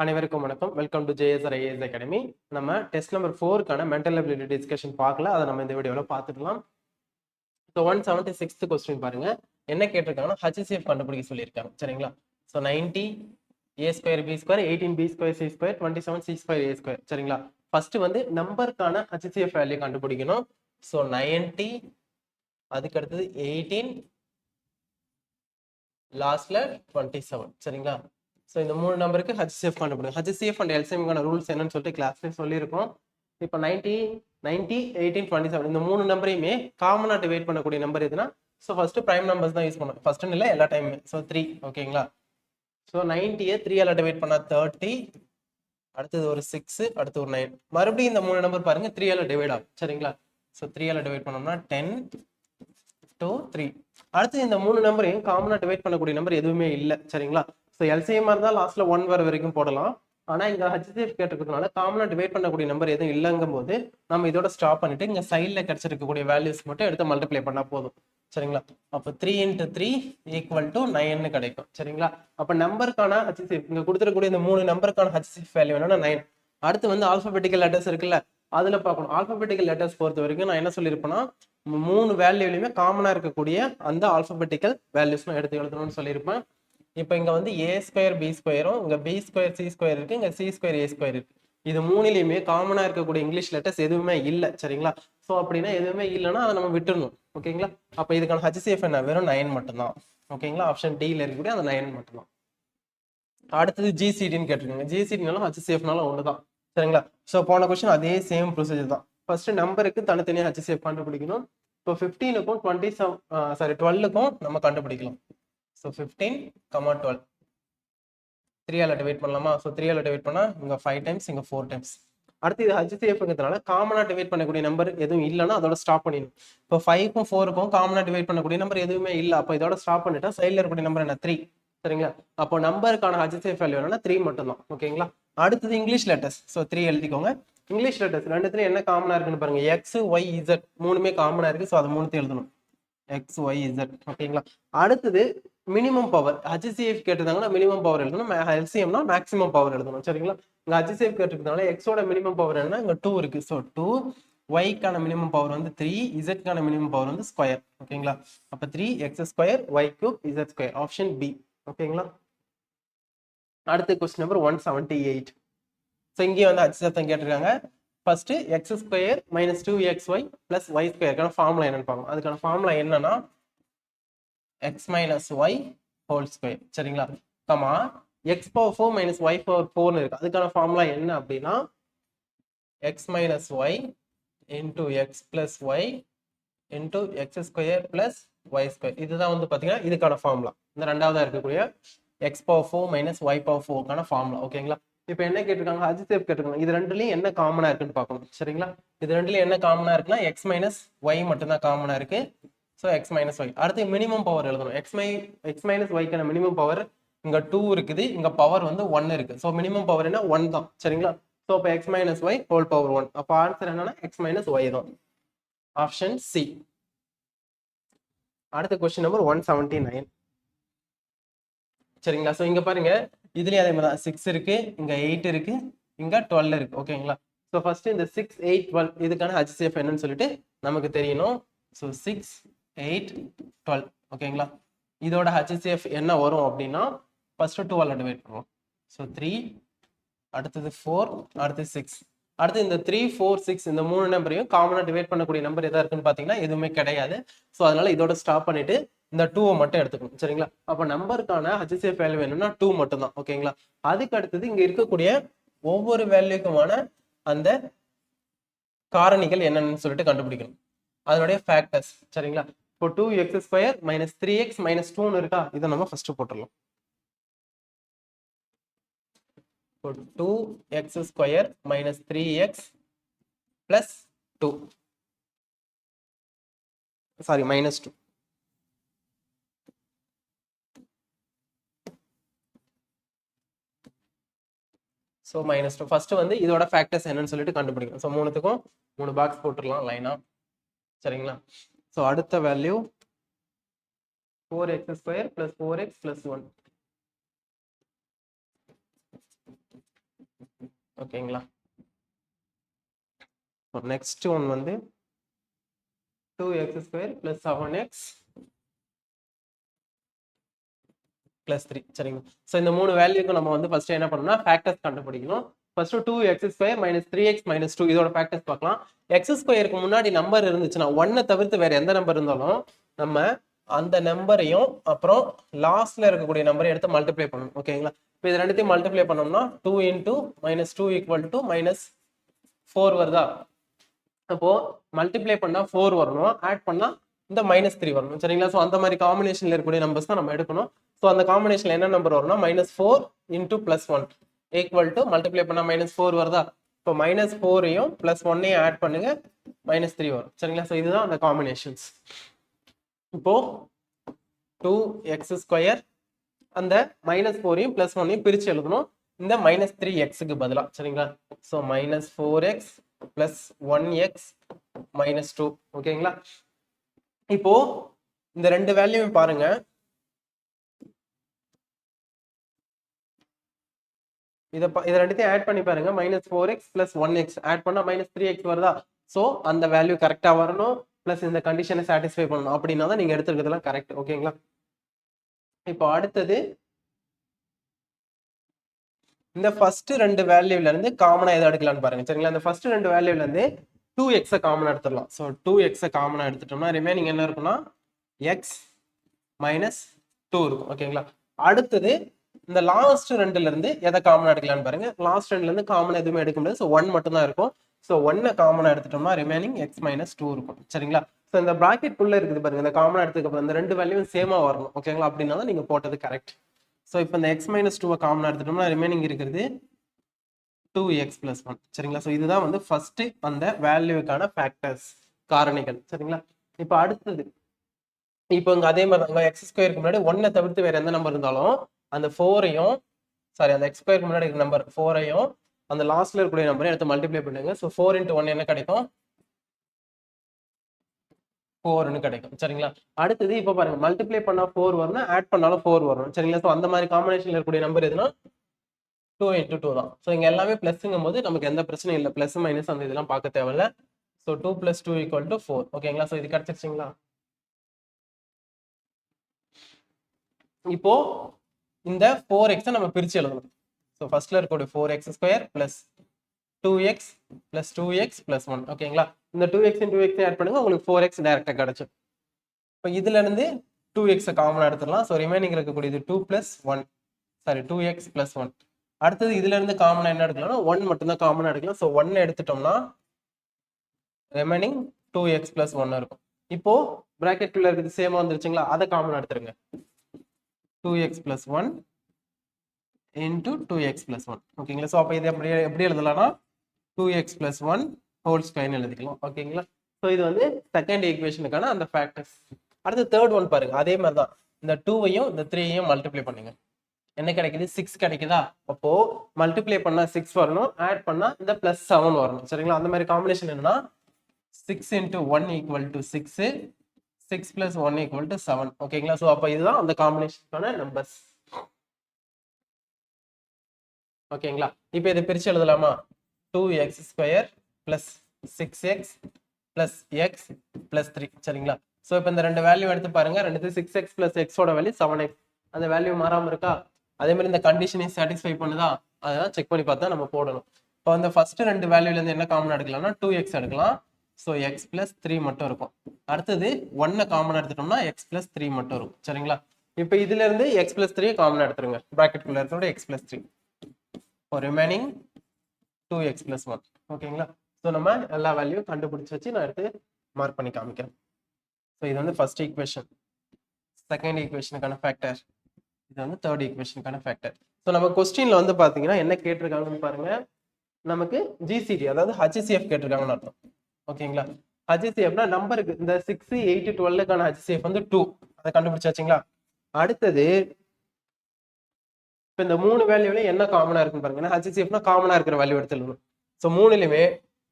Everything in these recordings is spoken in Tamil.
அனைவருக்கும் வணக்கம். Welcome to JSR IAS academy. நம்ம டெஸ்ட் நம்பர் 4க்கான மென்டல் அபிலிட்டி டிஸ்கஷன் பார்க்கல. அதை நம்ம இந்த வீடியோல பார்த்துக்கலாம். ஸோ 176th கொஸ்டின் பாருங்க. என்ன கேட்டிருக்காங்கன்னா HCF கண்டுபிடிக்க சொல்லியிருக்காங்க. சரிங்களா? So 90 a square b square 18 b square c square 27 c square a square. சரிங்களா? ஃபர்ஸ்ட் வந்து நம்பருக்கான HCF வேல்யூ கண்டுபிடிக்கணும். ஸோ 90 அதுக்கு அடுத்தது 18 லாஸ்ட்ல 27. சரிங்களா? ஸோ இந்த மூணு நம்பருக்கு HCF கண்டுபிடிக்கும். HCF அண்ட் LCM ரூல்ஸ் என்னன்னு சொல்லிட்டு கிளாஸ்ல சொல்லியிருக்கோம். இப்போ 90 18 27 இந்த மூணு நம்பரையுமே காமனா டிவைட் பண்ணக்கூடிய நம்பர் எதுனா, ஸோ ஃபர்ஸ்ட் பிரைம் நம்பர்ஸ் தான் யூஸ் பண்ணுவோம். ஃபர்ஸ்ட் இல்லை எல்லா டைமுமே. ஸோ 3. ஓகேங்களா? ஸோ 90யை 3ஆல டிவைட் பண்ணா 30, அடுத்தது ஒரு 6, அடுத்து ஒரு 9. மறுபடியும் இந்த மூணு நம்பர் பாருங்க 3ஆல டிவைட் ஆகும். சரிங்களா? ஸோ 3ஆல டிவைட் பண்ணோம்னா 10 2 3. அடுத்து இந்த மூணு நம்பரையும் காமனா டிவைட் பண்ணக்கூடிய நம்பர் எதுவுமே இல்லை. சரிங்களா? ஸோ எல்சிஎம் இருந்தால் லாஸ்ட்ல 1 வர வரைக்கும் போடலாம். ஆனா இங்க HCF கேட்டிருக்கிறதுனால காமனா டிவைட் பண்ணக்கூடிய நம்பர் எதுவும் இல்லைங்கும் போது நம்ம இதோட ஸ்டாப் பண்ணிட்டு இங்க சைட்ல கிடைச்சிருக்கக்கூடிய வேல்யூஸ் மட்டும் எடுத்து மல்டிப்ளை பண்ணா போதும். சரிங்களா? அப்போ 3 × 3 = 9 கிடைக்கும். சரிங்களா? அப்ப நம்பருக்கான HCF இங்க கொடுத்துருக்கக்கூடிய இந்த மூணு நம்பருக்கான HCF வேல்யூ என்னன்னா 9. அடுத்து வந்து ஆல்பபெட்டிக்கல் லெட்டர்ஸ் இருக்குல்ல, அதுல பார்க்கணும். ஆல்பபெட்டிக்கல் லெட்டர்ஸ் பொறுத்த வரைக்கும் நான் என்ன சொல்லியிருப்பேன்னா, மூணு வேல்யூலையுமே காமனா இருக்கக்கூடிய அந்த ஆல்பபெட்டிக்கல் வேல்யூஸ் எடுத்து எழுதணும்னு சொல்லியிருப்பேன். இப்போ இங்க வந்து a ஸ்கொயர் b ஸ்கொயரும், இங்க b ஸ்கொயர் c ஸ்கொயர் இருக்கு, இங்க c ஸ்கொயர் a ஸ்கொயர் இருக்கு. இது மூணுலையுமே காமனா இருக்கக்கூடிய இங்கிலீஷ் லெட்டர்ஸ் எதுவுமே இல்லை. சரிங்களா? ஸோ அப்படின்னா எதுவுமே இல்லைன்னா அதை நம்ம விட்டுறணும். ஓகேங்களா? அப்போ இதுக்கான HCF என்ன, வெறும் 9 மட்டும்தான். ஓகேங்களா? ஆப்ஷன் டில இருக்கக்கூடிய அந்த 9 மட்டும்தான். அடுத்தது GCDன்னு கேட்டிருக்காங்க. GCDனாலும் HCFனாலும் ஒண்ணுதான். சரிங்களா? ஸோ போன கொஸ்டின் அதே சேம் ப்ரொசீஜர் தான். ஃபர்ஸ்ட் நம்பருக்கு தனித்தனியாக HCF கண்டுபிடிக்கணும். இப்போ 15க்கும் 12க்கும் நம்ம கண்டுபிடிக்கலாம். ஸோ 15, 12 3ஆல டிவைட் பண்ணலாமா? ஸோ 3ஆல டிவைட் பண்ணா இங்க 5 டைம்ஸ், இங்க 4 டைம்ஸ். அடுத்து இது HCFங்கிறதுனால காமனா டிவைட் பண்ணக்கூடிய நம்பர் எதுவும் இல்லைன்னா அதோட ஸ்டாப் பண்ணிடணும். இப்போ 5க்கும் 4க்கும் காமனா டிவைட் பண்ணக்கூடிய நம்பர் எதுவுமே இல்லை. அப்போ இதோட ஸ்டாப் பண்ணிட்டா சைட்ல இருக்கக்கூடிய நம்பர் என்ன, 3. சரிங்களா? அப்போ நம்பருக்கான HCF வேல்யூ என்னன்னா 3 மட்டும் தான். ஓகேங்களா? அடுத்தது இங்கிலீஷ் லெட்டர்ஸ். ஸோ 3 எழுதிக்கோங்க. இங்கிலீஷ் லெட்டர்ஸ் ரெண்டுத்துலயும் என்ன காமனா இருக்குன்னு பாருங்க. X, Y, Z மூணுமே காமனா இருக்கு. ஸோ அது மூணுத்தையும் எழுதணும். XYZ. ஓகேங்களா? அடுத்தது மினிமம் பவர். HCF கேட்டிருந்தாங்கன்னா மினிமம் பவர் எழுதணும். LCMனா மேக்ஸிமம் பவர் எழுதணும். சரிங்களா? இங்க HCF கேட்டிருக்கனால எக்ஸோட மினிமம் பவர் என்னன்னா இங்க 2 இருக்கு. ஸோ 2, ஒய்க்கான மினிமம் பவர் வந்து 3, இசட்கான மினிமம் பவர் வந்து ஸ்கொயர். ஓகேங்களா? அப்ப 3x², y³ z². Option B. ஓகேங்களா? அடுத்த கொஸ்டின் நம்பர் 178. ஸோ இங்கேயும் வந்து HCF தான் கேட்டிருக்காங்க. First x² - 2xy + y². Formula என்னன்னு பார்க்கணும். அதுக்கான ஃபார்முலா என்னன்னா x - y whole square. சரிங்களா? கமா x⁴ - y⁴ இருக்கு. அதுக்கான ஃபார்முலா என்ன அப்படின்னா x - y × x + y × x² + y². இதுதான் வந்து பாத்தீங்கன்னா இதுக்கான ஃபார்முலா. இந்த ரெண்டாவதா இருக்கக்கூடிய x⁴ - y⁴ ஃபார்முலா. ஓகேங்களா? இப்போ என்ன கேட்டிருக்காங்க, HCF கேட்டிருக்காங்க. இது ரெண்டுலயும் என்ன காமனா இருக்குன்னு பார்க்கணும். சரிங்களா? இது ரெண்டுலயும் என்ன காமனா இருக்குன்னா x - y மட்டும் தான் காமனா இருக்கு. So x - y. அடுத்து மினிமம் பவர் எழுதணும். x - y மினிமம் பவர் இங்க 2 இருக்குது, இங்க பவர் வந்து 1 இருக்கு. ஸோ மினிமம் பவர் என்ன, 1 தான். சரிங்களா? ஸோ இப்போ x - y ஹோல் பவர் 1. அப்போ ஆன்சர் என்னன்னா x - y தான். Option C. அடுத்த கொஸ்டின் நம்பர் 179. சரிங்களா? ஸோ இங்க பாருங்க, இதுலயும் அதே மாதிரி தான் 6 இருக்கு, இங்க 8 இருக்கு, இங்க 12 இருக்கு. ஓகேங்களா? ஸோ ஃபர்ஸ்ட் இந்த 6, 8, 12 இதுக்கான HCF என்னன்னு சொல்லிட்டு நமக்கு தெரியணும். ஸோ 6, 8, 12. ஓகேங்களா? இதோட HCF என்ன வரும் அப்படின்னா ஃபர்ஸ்ட் 2ஆல டிவைட் பண்ணுவோம். ஸோ 3, அடுத்தது 4, அடுத்தது 6. அடுத்து இந்த 3, 4, 6 இந்த மூணு நம்பரையும் காமனா டிவைட் பண்ணக்கூடிய நம்பர் எதா இருக்குன்னு பாத்தீங்கன்னா எதுவுமே கிடையாது. ஸோ அதனால இதோட ஸ்டாப் பண்ணிட்டு இந்த 2 மட்டும் எடுத்துக்கணும். சரிங்களா? அப்ப நம்பருக்கான HCF வேல்யூ வேணும்னா 2 மட்டும் தான். ஓகேங்களா? அதுக்கு அடுத்தது இங்க இருக்கக்கூடிய ஒவ்வொரு வேல்யூக்குமான அந்த காரணிகள் என்னன்னு சொல்லிட்டு கண்டுபிடிக்கணும். அதனுடைய ஃபேக்டர்ஸ். சரிங்களா? இப்போ 2x² - 3x - 2 இருக்கா, இதை நம்ம ஃபர்ஸ்ட் போட்டுடலாம். இப்போ 2x² - 3x + 2. Sorry, -2. So -2. First வந்து இதோட ஃபேக்டர்ஸ் என்னன்னு சொல்லிட்டு கண்டுபிடிக்கணும். ஸோ மூணுத்துக்கும் 3 பாக்ஸ் போட்டுடலாம் லைனா. சரிங்களா? ஸோ அடுத்த வேல்யூ 4x² + 4x + 1. ஓகேங்களா. நெக்ஸ்ட் ஒன் வந்து 2x² + 7x + 3 சரிங்க. ஸோ இந்த மூணு வேல்யூக்கு நம்ம வந்து ஃபர்ஸ்ட் என்ன பண்ணணும்னா ஃபேக்டர்ஸ் கண்டுபிடிக்கணும். ஃபர்ஸ்ட் 2x² - 3x - 2 இதோட ஃபேக்டர்ஸ் பார்க்கலாம். x²க்கு முன்னாடி நம்பர் இருந்துச்சுன்னா 1 தவிர்த்து வேற எந்த நம்பர் இருந்தாலும் நம்ம அந்த நம்பரையும் அப்புறம் லாஸ்ட்ல இருக்கக்கூடிய நம்பரை எடுத்து மல்டிப்ளை பண்ணணும். ஓகேங்களா. இப்போ இது ரெண்டுத்தையும் மல்டிப்ளை பண்ணோம்னா 2 × -2 = -4 வருதா. அப்போ மல்டிப்ளை பண்ணா 4 வரணும், ஆட் பண்ணா இந்த -3 வரணும் சரிங்களா. ஸோ அந்த மாதிரி காம்பினேஷன்ல இருக்கக்கூடிய நம்பர்ஸ் தான் நம்ம எடுக்கணும். ஸோ அந்த காம்பினேஷன்ல என்ன நம்பர் வரும்னா -4 × +1 = மல்டிப்ளை பண்ணா -4 வருதா. இப்போ -4ஐயும் +1ஐயும் ஆட் பண்ணுங்க, -3 வரும் சரிங்களா. ஸோ இதுதான் அந்த காம்பினேஷன்ஸ். இப்போ 2x² அந்த -4ஐயும் +1ஐயும் பிரிச்சு எழுதணும் இந்த -3xக்கு பதிலா சரிங்களா. ஸோ -4x + 1x - 2 ஓகேங்களா. இப்போ இந்த ரெண்டு வேல்யூவும் பாருங்க. இத ரெண்டுத்தையும் ஆட் பண்ணி பாருங்க. -4x + 1x ஆட் பண்ணா -3x வருதா. ஸோ அந்த வேல்யூ கரெக்டா வரணும், பிளஸ் இந்த கண்டிஷனை சாட்டிஸ்ஃபை பண்ணணும். அப்படின்னா தான் நீங்க எடுத்துக்கிறதுலாம் கரெக்ட். ஓகேங்களா. இப்போ அடுத்தது இந்த ஃபர்ஸ்ட் ரெண்டு வேல்யூல இருந்து காமனா எதை எடுக்கலாம்னு பாருங்க சரிங்களா. இந்த ஃபர்ஸ்ட் ரெண்டு வேல்யூல இருந்து 2x காமனா எடுத்துடலாம். ஸோ 2x காமனா எடுத்துட்டோம்னா ரிமைனிங் என்ன இருக்குன்னா x - 2 இருக்கும். ஓகேங்களா. அடுத்தது இந்த லாஸ்ட் ரெண்டுல இருந்து எதை காமனா எடுக்கலாம்னு பாருங்க. லாஸ்ட் ரெண்டுல இருந்து காமனா எதுவுமே எடுக்க முடியாது. ஸோ 1 மட்டும் தான் இருக்கும். ஸோ 1 காமனா எடுத்துட்டோம்னா ரிமைனிங் x - 2 இருக்கும் சரிங்களா. ஸோ இந்த பிராக்கெட் குள்ள இருக்குது பாருங்க, இந்த காமனா எடுத்துக்க அப்புறம் இந்த ரெண்டு வேல்யூவும் சேமா வரணும். ஓகேங்களா. அப்படின்னா தான் நீங்க போட்டது கரெக்ட். ஸோ இப்போ இந்த x - 2 காமனா எடுத்துட்டோம்னா ரிமைனிங் இருக்கிறது 2x + 1 சரிங்களா. ஸோ இதுதான் வந்து ஃபர்ஸ்ட் அந்த வேல்யூக்கான ஃபேக்டர்ஸ், காரணிகள் சரிங்களா. இப்போ அடுத்தது இப்போ இங்க அதே மாதிரி தான் x²க்கு முன்னாடி 1 தவிர்த்து வேற எந்த நம்பர் இருந்தாலும் அந்த 4ஐயும் அந்த x²க்கு முன்னாடி இருக்கிற நம்பர் 4ஐயும் அந்த லாஸ்ட்ல இருக்கக்கூடிய நம்பரை எடுத்து மல்டிப்ளை பண்ணுங்க. ஸோ 4 × 1 என்ன கிடைக்கும், 4ன்னு கிடைக்கும் சரிங்களா. அடுத்தது இப்போ பாருங்க, மல்டிப்ளை பண்ணா 4 வரணும், ஆட் பண்ணாலும் 4 வரணும் சரிங்களா. ஸோ அந்த மாதிரி காம்பினேஷன்ல இருக்கக்கூடிய நம்பர் எதுனா 2 × 2 தான். ஸோ இங்க எல்லாமே பிளஸ்ங்கும் போது நமக்கு எந்த பிரச்சனையும் இல்லை, பிளஸ் மைனஸ் அந்த இதெல்லாம் பார்க்க தேவையில்ல. ஸோ 2 + 2 = 4 ஓகேங்களா. ஸோ இது கிடைச்சிருச்சுங்களா. இப்போ இந்த 4x நம்ம பிரிச்சு எழுதணும். ஸோ ஃபர்ஸ்ட்ல இருக்கக்கூடிய 4x² + 2x + 2x + 1 ஓகேங்களா. இந்த 2x × 2x ஆட் பண்ணுங்க, உங்களுக்கு 4x டைரக்டா கிடைச்சிடும். இப்போ இதுல இருந்து 2x காமனா எடுத்துடலாம். ஸோ ரிமைனிங் இருக்கக்கூடியது 2 + 1 2x + 1. அடுத்தது இதுல இருந்து காமனா என்ன எடுக்கலாம்னா 1 மட்டும் தான் காமனா எடுக்கலாம். ஸோ 1 எடுத்துட்டோம்னா ரிமைனிங் 2x + 1 இருக்கும். இப்போ பிராக்கெட் குள்ள இருக்குது சேமா வந்துருச்சுங்களா, அதை காமனா எடுத்துருங்க. 2x + 1 × 2x + 1 ஓகேங்களா. ஸோ அப்போ இது எப்படி எழுதலாம்னா 2x + 1 ஹோல் ஸ்கொயர்னு எழுதிக்கலாம். ஓகேங்களா. ஸோ இது வந்து செகண்ட் ஈக்குவேஷனுக்கான அந்த ஃபேக்டர்ஸ். அடுத்து தேர்ட் ஒன் பாருங்க, அதே மாதிரி தான் இந்த 2ஐயும் இந்த 3ஐயும் மல்டிப்ளை பண்ணுங்க. என்ன கிடைக்குது, 6 கிடைக்குதா. அப்போ மல்டிப்ளை பண்ணா 6 வரணும், ஆட் பண்ணா இந்த +7 வரணும் சரிங்களா. அந்த மாதிரி காம்பினேஷன் என்னன்னா 6 × 1 = 6, 6 + 1 = 7 ஓகேங்களா. ஸோ அப்போ இதுதான் அந்த காம்பினேஷனுக்கான நம்பர்ஸ். ஓகேங்களா. இப்போ இதை பிரிச்சு எழுதலாமா. 2x² + 6x + x + 3 சரிங்களா. ஸோ இப்போ இந்த ரெண்டு வேல்யூ எடுத்து பாருங்க, ரெண்டு 6x + x ஓட வேல்யூ 7x, அந்த வேல்யூ மாறாம இருக்கா. அதே மாதிரி இந்த கண்டிஷனையும் சாட்டிஸ்ஃபை பண்ணுதா, அதெல்லாம் செக் பண்ணி பார்த்தா நம்ம போடணும். இப்போ அந்த ஃபர்ஸ்ட் ரெண்டு வேல்யூல இருந்து என்ன காமன் எடுக்கலாம்னா 2x எடுக்கலாம். ஸோ x + 3 மட்டும் இருக்கும். அடுத்தது 1 காமன் எடுத்துட்டோம்னா x + 3 மட்டும் இருக்கும் சரிங்களா. இப்போ இதுல இருந்து x + 3 காமன் எடுத்துருங்க, பிராக்கெட் குள்ள இருக்கிற x + 3 for remaining 2x + 1 ஓகேங்களா. ஸோ நம்ம எல்லா வேல்யூ கண்டுபிடிச்சு வச்சு நான் எடுத்து மார்க் பண்ணி காமிக்கிறேன். ஸோ இது வந்து ஃபர்ஸ்ட் ஈக்குவேஷன், செகண்ட் ஈக்குவேஷனுக்கான ஃபேக்டர், இது வந்து தேர்ட் ஈக்குவேஷனுக்கான ஃபேக்டர். ஸோ நம்ம கொஸ்டின்ல வந்து பாத்தீங்கன்னா என்ன கேட்டிருக்காங்கன்னு பாருங்க, நமக்கு ஜிசிடி அதாவது HCF கேட்டிருக்காங்கன்னு அர்த்தம். ஓகேங்களா. HCFனா நம்பருக்கு இந்த 6, 8, 12க்கான HCF வந்து 2, அதை கண்டுபிடிச்சாச்சுங்களா. அடுத்தது இப்போ இந்த மூணு வேல்யூல என்ன காமனா இருக்குன்னு பாருங்க. HCFனா காமனா இருக்கிற வேல்யூ எடுத்து எழுதணும். ஸோ மூணுலையுமே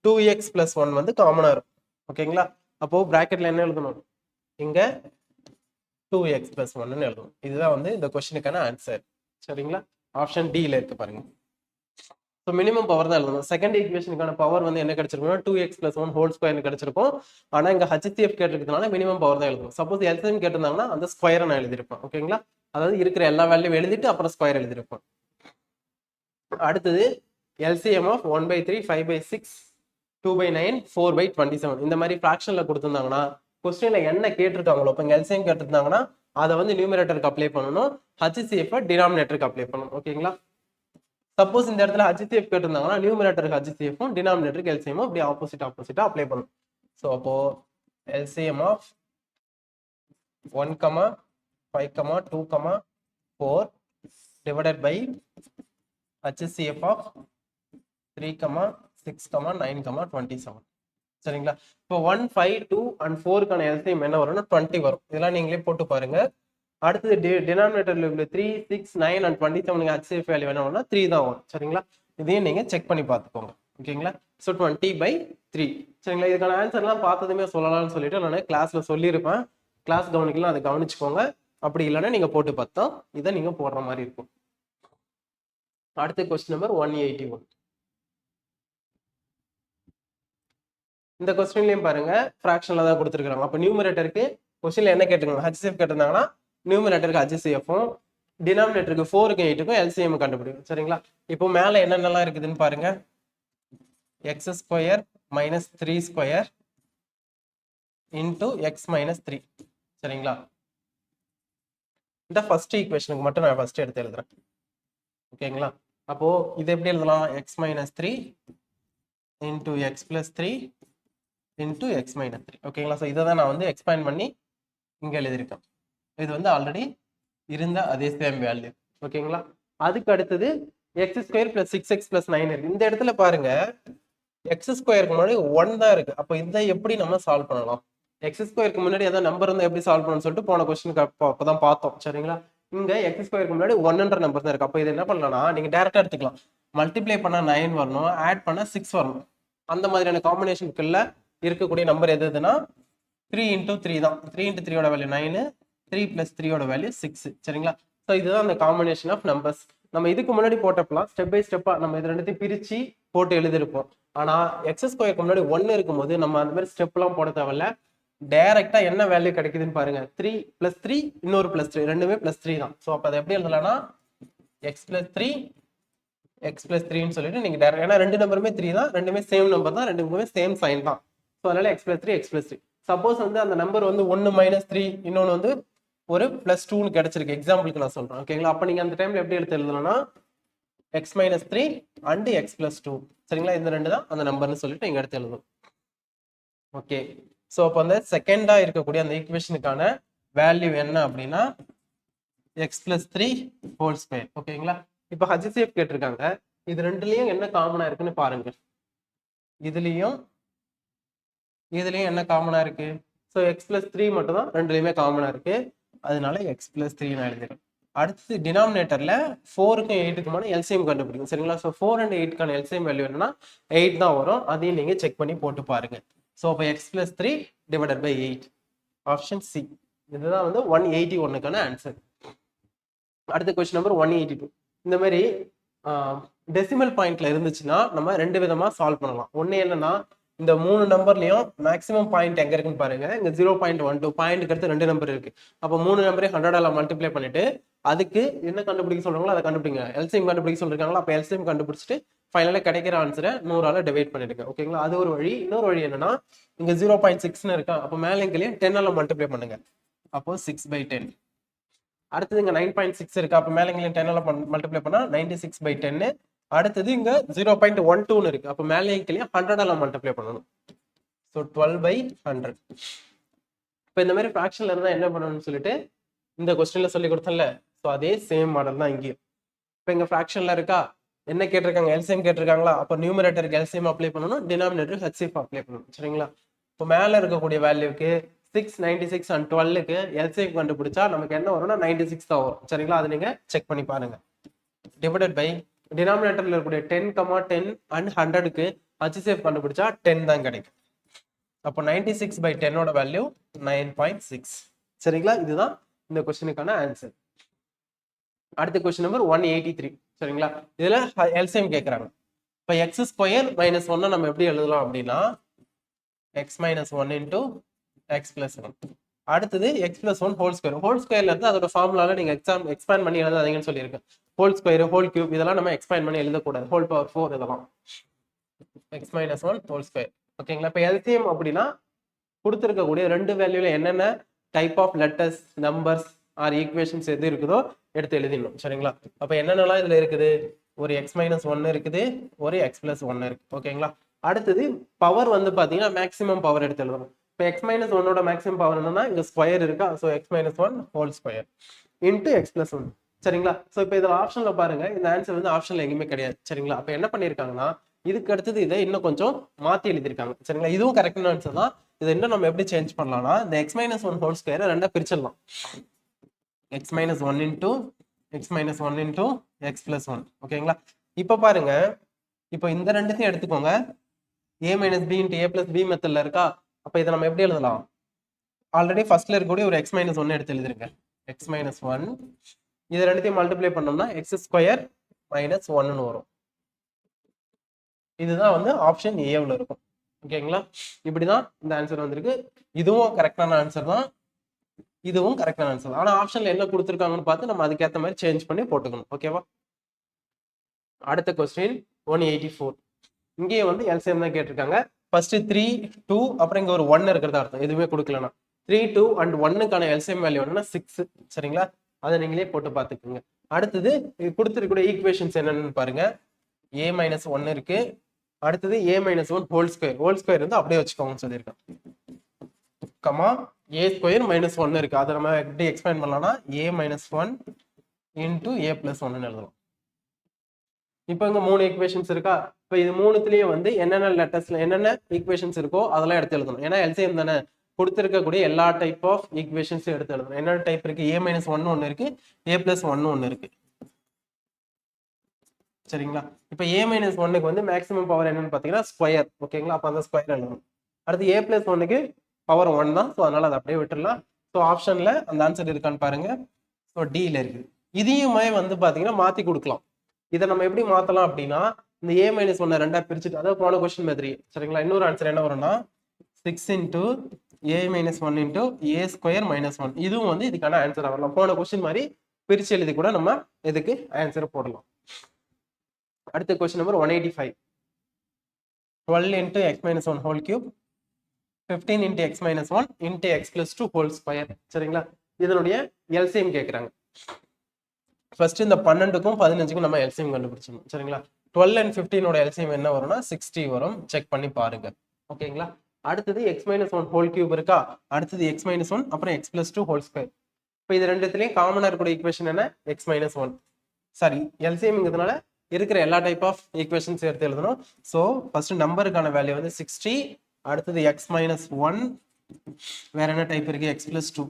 2x + 1 வந்து காமனா இருக்கும். ஓகேங்களா. அப்போ பிராக்கெட்ல என்ன எழுதணும், இங்க 2x + 1ன்னு எழுதணும். இதுதான் வந்து இந்த கொஸ்டினுக்கான ஆன்சர் சரிங்களா. ஆப்ஷன் டில இருக்கு பாருங்க. ஸோ மினிமம் பவர் தான் எழுதணும். செகண்ட் ஈக்குவேஷனுக்கான பவர் வந்து என்ன கிடைச்சிருக்கும்னா 2x + 1 ஹோல் ஸ்கொயர்னு கிடைச்சிருக்கும். ஆனால் இங்கே HCF கேட்டிருக்கிறதுனால மினிமம் பவர் தான் எழுதணும். சப்போஸ் எல்சிஎம் கேட்டிருந்தாங்கன்னா அந்த ஸ்கொயரை நான் எழுதியிருப்பேன். ஓகேங்களா, அதாவது இருக்கிற எல்லா வேல்யூ எழுதிட்டு அப்புறம் ஸ்கொயர் எழுதியிருப்பேன். அடுத்தது எல்சிஎம் ஆஃப் 1/3, 5/6, 2/9, 4/27 இந்த மாதிரி ஃப்ராக்ஷன்ல கொடுத்துருந்தாங்கன்னா கொஸ்டின்ல என்ன கேட்டிருக்காங்களோ இப்போ எல்சிஎம் கேட்டிருந்தாங்கன்னா அதை வந்து நியூமரேட்டருக்கு அப்ளை பண்ணணும், HCF டினாமினேட்டருக்கு அப்ளை பண்ணணும். ஓகேங்களா, சப்போஸ் இந்த இடத்துல HCF கேட்டிருந்தாங்கன்னா நியூமரேட்டருக்கு HCF டினாமினேட்டருக்கு எல்சிஎம் அப்படி ஆப்போசிட்டா அப்ளை பண்ணணும். ஸோ அப்போ LCM of 1, 5, 2, 4 divided by HCF of 3, 6, 9, 27. சரிங்களா, இப்போ 1, 5, 2 and 4க்கான எல்சிஎம் என்ன வரும்னா 20 வரும். இதெல்லாம் நீங்களே போட்டு பாருங்க. அடுத்தது டினாமினேட்டர்ல உள்ள 3, 6, 9 and 27 HCF வேல்யூ என்ன வரும்னா 3 தான் வரும். சரிங்களா, இதையும் நீங்க செக் பண்ணி பார்த்துக்கோங்க. ஓகேங்களா, ஸோ 20/3. சரிங்களா, இதுக்கான ஆன்சர்லாம் பார்த்ததுமே சொல்லலாம்னு சொல்லிட்டு நான் கிளாஸ்ல சொல்லியிருப்பேன். கிளாஸ் கவனிக்கலாம், அதை கவனிச்சுக்கோங்க. அப்படி இல்லைன்னா நீங்க போட்டு பார்த்தா இதை நீங்க போடுற மாதிரி இருக்கும். அடுத்த கொஸ்டின் நம்பர் 181. இந்த கொஸ்டின்லயும் பாருங்க ஃபிராக்ஷன்ல தான் கொடுத்துருக்காங்க. அப்ப நியூமரேட்டருக்கு கொஸ்டின்ல என்ன கேட்டிருக்காங்க, HCF கேட்டிருந்தாங்கன்னா நியூமரேட்டருக்கு HCF-ம் டினாமினேட்டருக்கு 4க்கும் 8க்கும் எல்சிஎம் கண்டுபிடிக்கும். சரிங்களா, இப்போ மேல என்னென்னலாம் இருக்குதுன்னு பாருங்க. x² - 3² into x - 3. சரிங்களா, இந்த ஃபர்ஸ்ட் ஈக்குவேஷனுக்கு மட்டும் நான் ஃபர்ஸ்ட் எடுத்து எழுதுறேன். ஓகேங்களா, அப்போ இது எப்படி எழுதலாம், x - 3 into x + 3 into x - 3. ஓகேங்களா, ஸோ இதை தான் நான் வந்து எக்ஸ்பேண்ட் பண்ணி இங்க எழுதியிருக்கேன். இது வந்து ஆல்ரெடி இருந்த அதே சேம் வேல்யூ. ஓகேங்களா, அதுக்கு அடுத்தது x² + 6x + 9 இருக்கு. இந்த இடத்துல பாருங்க x²க்கு முன்னாடி 1 தான் இருக்கு. அப்போ இதை எப்படி நம்ம சால்வ் பண்ணலாம், x²க்கு முன்னாடி ஏதாவது நம்பர் இருந்தா எப்படி சால்வ் பண்ணணும்னு சொல்லிட்டு போன கொஸ்டினுக்கு அப்பதான் பார்த்தோம். சரிங்களா, இங்க x²க்கு முன்னாடி 1ன்ற நம்பர் தான் இருக்கு. அப்போ இது என்ன பண்ணலாம்னா நீங்க டைரக்டா எடுத்துக்கலாம். மல்டிப்ளை பண்ணா 9 வரணும், ஆட் பண்ணா 6 வரணும். அந்த மாதிரியான காம்பினேஷனுக்குள்ள இருக்கக்கூடிய நம்பர் எதுனா 3 × 3 தான். 3 × 3 ஓட வேல்யூ 9, 3 + 3 ஓட வேல்யூ 6. சரிங்களா, ஸோ இதுதான் அந்த காம்பினேஷன் ஆஃப் நம்பர்ஸ். நம்ம இதுக்கு முன்னாடி போட்டப்பலாம் ஸ்டெப் பை ஸ்டெப்பா நம்ம இது ரெண்டுத்தையும் பிரிச்சு போட்டு எழுதிருப்போம். ஆனா x²க்கு முன்னாடி 1 இருக்கும்போது நம்ம அந்த மாதிரி ஸ்டெப் எல்லாம் போட தேவையில்ல. டைரக்டா என்ன வேல்யூ கிடைக்குதுன்னு பாருங்க. 3 + 3 இன்னொரு +3 ரெண்டுமே +3 தான். ஸோ அப்போ அதை எப்படி எழுதலாம்னா x + 3 x + 3ன்னு சொல்லிட்டு நீங்க டைரக்ட், ஏன்னா ரெண்டு நம்பருமே 3 தான், ரெண்டுமே சேம் நம்பர் தான், ரெண்டுமே சேம் சைன் தான். ஸோ அதனால x + 3 x + 3. சப்போஸ் வந்து அந்த நம்பர் வந்து 1 - 3 இன்னொன்று வந்து ஒரு +2ன்னு கிடைச்சிருக்கு, எக்ஸாம்பிளுக்கு நான் சொல்றேன். ஓகேங்களா, அப்ப நீங்க அந்த டைம்ல எப்படி எடுத்து எழுதணும்னா x - 3 and x + 2. சரிங்களா, இந்த ரெண்டு தான் அந்த நம்பர்னு சொல்லிட்டு நீங்க எடுத்து எழுதணும். ஓகே, ஸோ அப்போ அந்த செகண்டா இருக்கக்கூடிய அந்த ஈக்குவேஷனுக்கான வேல்யூ என்ன அப்படின்னா x + 3 ஹோல் ஸ்கொயர். ஓகேங்களா, இப்போ HCF கேட்டிருக்காங்க. இது ரெண்டுலயும் என்ன காமனா இருக்குன்னு பாருங்க. இதுலயும் என்ன காமனா இருக்கு, ஸோ x + 3 மட்டும் தான் ரெண்டுலயுமே காமனா இருக்கு. அதனால x + 3 நான் எழுதுறேன். அடுத்து டினாமினேட்டர்ல 4க்கும் 8க்குமான எல்சிஎம் கண்டுபிடிக்கும். சரிங்களா, ஸோ 4 and 8க்கான எல்சிஎம் வேல்யூ என்னன்னா 8 தான் வரும். அதையும் நீங்க செக் பண்ணி போட்டு பாருங்க. ஸோ அப்போ x + 3 divided by 8, option C. இதுதான் வந்து 181க்கான ஆன்சர். அடுத்த கொஸ்டின் நம்பர் 182. இந்த மாதிரி டெசிமல் பாயிண்ட்ல இருந்துச்சுன்னா நம்ம ரெண்டு விதமா சால்வ் பண்ணலாம். ஒன்னு என்னன்னா இந்த மூணு நம்பர்லயும் மேக்ஸிமம் பாயிண்ட் எங்க இருக்குன்னு பாருங்க. இங்க 0.12 பாயிண்ட்க்கு அடுத்து ரெண்டு நம்பர் இருக்கு. அப்போ மூணு நம்பரையும் 100ஆல மல்டிப்ளை பண்ணிட்டு அதுக்கு என்ன கண்டுபிடிக்க சொல்றாங்களோ அதை கண்டுபிடிங்க. எல்சிஎம் கண்டுபிடிக்க சொல்றாங்களா, அப்போ எல்சிஎம் கண்டுபிடிச்சிட்டு ஃபைனலா கிடைக்கிற ஆன்சரை 100ஆல டிவைட் பண்ணிடுங்க. ஓகேங்களா, அது ஒரு வழி. இன்னொரு வழி என்னன்னா இங்க 0.6ன்னு இருக்கா, அப்போ மேலே கீழே 10ஆல மல்டிப்ளை பண்ணுங்க. அப்போ 6/10. அடுத்தது இங்க 9.6 இருக்கு, அப்ப மேல இங்க 10ஆல மல்டிப்ளை பண்ணா 96/10. அடுத்தது இங்க 0.12 இருக்கு, அப்ப மேல கீழே 100ஆல மல்டிப்ளை பண்ணணும். சோ 12/100. இப்போ இந்த மாதிரி ஃபிராக்ஷன்ல இருந்தா என்ன பண்ணணும்னு சொல்லிட்டு இந்த கொஸ்டின்ல சொல்லி கொடுத்தேன்ல, ஸோ அதே சேம் மாடல் தான் இங்கேயும். இப்போ இங்க ஃபிராக்ஷன்ல இருக்கா, என்ன கேட்டிருக்காங்க, எல்சிஎம் கேட்டிருக்காங்களா, அப்போ நியூமரேட்டருக்கு எல்சிஎம் அப்ளை பண்ணணும், டினாமினேட்டருக்கு HCF அப்ளை பண்ணணும். சரிங்களா, இப்போ மேல இருக்கக்கூடிய வேல்யூக்கு 6, 96 and 12க்கு எல்சிஎம் கண்டுபிடிச்சா நமக்கு என்ன வரும்னா 96 தான் வரும். சரிங்களா, அதை நீங்க செக் பண்ணி பாருங்க. டிவைடட் பை டினாமினேட்டர்ல இருக்கக்கூடிய 10, 10 and 100க்கு HCF கண்டுபிடிச்சா 10 தான் கிடைக்கும். அப்போ 96/10ஓட வேல்யூ 9.6. சரிங்களா, இதுதான் இந்த கொஸ்டினுக்கான ஆன்சர். அடுத்த கொஸ்டின் நம்பர் 183. சரிங்களா, இதுல எல்சிஎம் கேட்கறாங்க. இப்போ எக்ஸ் ஸ்கொயர் மைனஸ் ஒன்னை நம்ம எப்படி எழுதலாம் அப்படின்னா x minus one into x plus one. அடுத்தது x plus one whole square. Whole ஸ்கொயர்ல இருந்து அதோட ஃபார்முலால நீங்க எக்ஸ்பேண்ட் பண்ணி எழுதாதீங்கன்னு சொல்லியிருக்கேன். ஹோல் ஸ்கொயர், ஹோல் கியூப் இதெல்லாம் நம்ம எக்ஸ்பேண்ட் பண்ணி எழுதக்கூடாது. ஹோல் பவர் 4 இதெல்லாம் x minus one whole square. ஓகேங்களா? இப்போ எல்சிஎம் அப்படின்னா கொடுத்துருக்கக்கூடிய ரெண்டு வேல்யூல என்னென்ன type of letters, numbers or equations எது இருக்குதோ எடுத்து எழுதிடணும். சரிங்களா? அப்போ என்னென்னலாம் இதுல இருக்குது? ஒரு எக்ஸ் மைனஸ் ஒன்னு இருக்குது, ஒரு எக்ஸ் பிளஸ் ஒன்னு இருக்கு. ஓகேங்களா? அடுத்தது பவர் வந்து பாத்தீங்கன்னா மேக்ஸிமம் பவர் எடுத்து எழுதணும். இப்போ எக்ஸ் மைனஸ் ஒன்னோட மேக்ஸிமம் பவர் என்னன்னா இங்க ஸ்கொயர் இருக்கா, so X minus one whole square into x plus one. சரிங்களா? ஸோ இப்போ இதில் ஆப்ஷன்ல பாருங்க, இந்த ஆன்சர் வந்து ஆப்ஷன்ல எங்கேயுமே கிடையாது. சரிங்களா? அப்போ என்ன பண்ணியிருக்காங்கன்னா இதுக்கு அடுத்தது இதை இன்னும் கொஞ்சம் மாத்தி எழுதியிருக்காங்க. சரிங்களா? இதுவும் கரெக்டான ஆன்சர் தான். இதை இன்னும் நம்ம எப்படி சேஞ்ச் பண்ணலாம்னா இந்த எக்ஸ் மைனஸ் ஒன் ஹோல் ஸ்கொயரை ரெண்டா பிரிச்சிடலாம். X minus one into x minus one into x plus one. ஓகேங்களா? இப்போ பாருங்க, இப்போ இந்த ரெண்டுத்தையும் எடுத்துக்கோங்க. A minus b into a plus b மெத்தட்ல இருக்கா? அப்போ இதை நம்ம எப்படி எழுதலாம்? ஆல்ரெடி ஃபர்ஸ்ட்ல இருக்கக்கூடிய ஒரு எக்ஸ் மைனஸ் ஒன்னு எடுத்து எழுதிருங்க. எக்ஸ் மைனஸ் ஒன் இது ரெண்டுத்தையும் மல்டிப்ளை பண்ணோம்னா எக்ஸ் ஸ்கொயர் மைனஸ் ஒன்னு வரும். இதுதான் வந்து ஆப்ஷன் ஏவில் இருக்கும். ஓகேங்களா? இப்படிதான் இந்த ஆன்சர் வந்திருக்கு. இதுவும் கரெக்டான ஆன்சர் தான், இதுவும் கரெக்டான ஆன்சர் தான். ஆனா ஆப்ஷன்ல என்ன கொடுத்துருக்காங்கன்னு பார்த்து நம்ம அதுக்கேற்ற மாதிரி சேஞ்ச் பண்ணி போட்டுக்கணும். ஓகேவா? அடுத்த கொஸ்டின் 184. இங்கேயே வந்து எல்சிஎம் தான் கேட்டிருக்காங்க. ஃபர்ஸ்ட் 3 2 அப்புறம் இங்க ஒரு 1 இருக்கிறதா அர்த்தம். எதுவுமே கொடுக்கலனா 3 2 அண்ட் 1க்கான எல்சிஎம் வேல்யூ என்னன்னா 6. சரிங்களா? அதை நீங்களே போட்டு பார்த்துக்குங்க. அடுத்தது கொடுத்துருக்கூடிய ஈக்குவேஷன்ஸ் என்னன்னு பாருங்க. ஏ மைனஸ் ஒன்னு இருக்கு. அடுத்தது a minus one whole square. Whole square வந்து அப்படியே வச்சுக்கோங்கன்னு சொல்லியிருக்கேன். கமா ஏ ஸ்கொயர் மைனஸ் ஒன்னு இருக்கு. அதை நம்ம எப்படி எக்ஸ்பிளைன் பண்ணலாம்னா ஏ minus one into A plus ஒன்னு எழுதலாம். இப்போ இங்க 3 ஈக்குவேஷன்ஸ் இருக்கா? இப்போ இது மூணுத்துலயும் வந்து என்னென்ன லெட்டர்ஸ்ல என்னென்ன ஈக்குவேஷன்ஸ் இருக்கோ அதெல்லாம் எடுத்து எழுதணும். ஏன்னா எல்சிஎம் தானே, கொடுத்துருக்கக்கூடிய எல்லா டைப் ஆஃப் ஈக்குவேஷன்ஸும் எடுத்து எழுதணும். என்னென்ன டைப் இருக்கு? ஏ மைனஸ் ஒன்னு இருக்கு, ஏ பிளஸ் ஒன்னு இருக்கு. சரிங்களா? இப்போ ஏ மைனஸ் ஒன்னுக்கு வந்து மேக்ஸிமம் பவர் என்னன்னு பாத்தீங்கன்னா ஸ்கொயர். ஓகேங்களா? அப்போ அந்த ஸ்கொயர் எழுதணும். அடுத்து ஏ பிளஸ் ஒன்னுக்கு பவர் 1 தான், ஸோ அதனால அதை அப்படியே விட்டுடலாம். ஸோ ஆப்ஷன்ல அந்த ஆன்சர் இருக்கான்னு பாருங்க. ஸோ டில இருக்கு. இதையுமே வந்து பாத்தீங்கன்னா மாத்தி கொடுக்கலாம். இதை நம்ம எப்படி மாத்தலாம் அப்படின்னா இந்த ஏ மைனஸ் ஒன்னை ரெண்டா பிரிச்சுட்டு, அதாவது போன கொஸ்டின் மாதிரி. சரிங்களா? இன்னொரு ஆன்சர் என்ன வரும்னா 6 into A minus one into A square minus one. இதுவும் வந்து இதுக்கான ஆன்சர் வரலாம். போன கொஸ்டின் மாதிரி பிரிச்சு எழுதி கூட நம்ம இதுக்கு ஆன்சர் போடலாம். அடுத்த question number 185. 12 into x minus one whole cube 15 into x minus one into x plus two whole square. சரிங்களா? இதனுடைய எல்சிஎம் கேட்குறாங்க. ஃபர்ஸ்ட் இந்த 12க்கும் 15க்கும் நம்ம எல்சிஎம் கண்டுபிடிச்சணும். சரிங்களா? 12 அண்ட் 15ஓட எல்சிஎம் என்ன வரும்னா 60 வரும். செக் பண்ணி பாருங்க. ஓகேங்களா? அடுத்தது x minus one whole cube இருக்கா? அடுத்தது எக்ஸ் மைனஸ் ஒன் அப்புறம் x plus two whole square. இப்போ இது ரெண்டுத்துலயும் காமனா இருக்கக்கூடிய ஈக்குவேஷன் என்ன? X minus one. சாரி, எல்சிஎம்ங்கிறதுனால இருக்கிற எல்லா டைப் ஆஃப் ஈக்குவேஷன்ஸ் எடுத்து எழுதணும். ஸோ ஃபர்ஸ்ட் நம்பருக்கான வேல்யூ வந்து 60. அடுத்தது எக்ஸ் மைனஸ் ஒன், வேற என்ன டைப் இருக்கு? X plus two.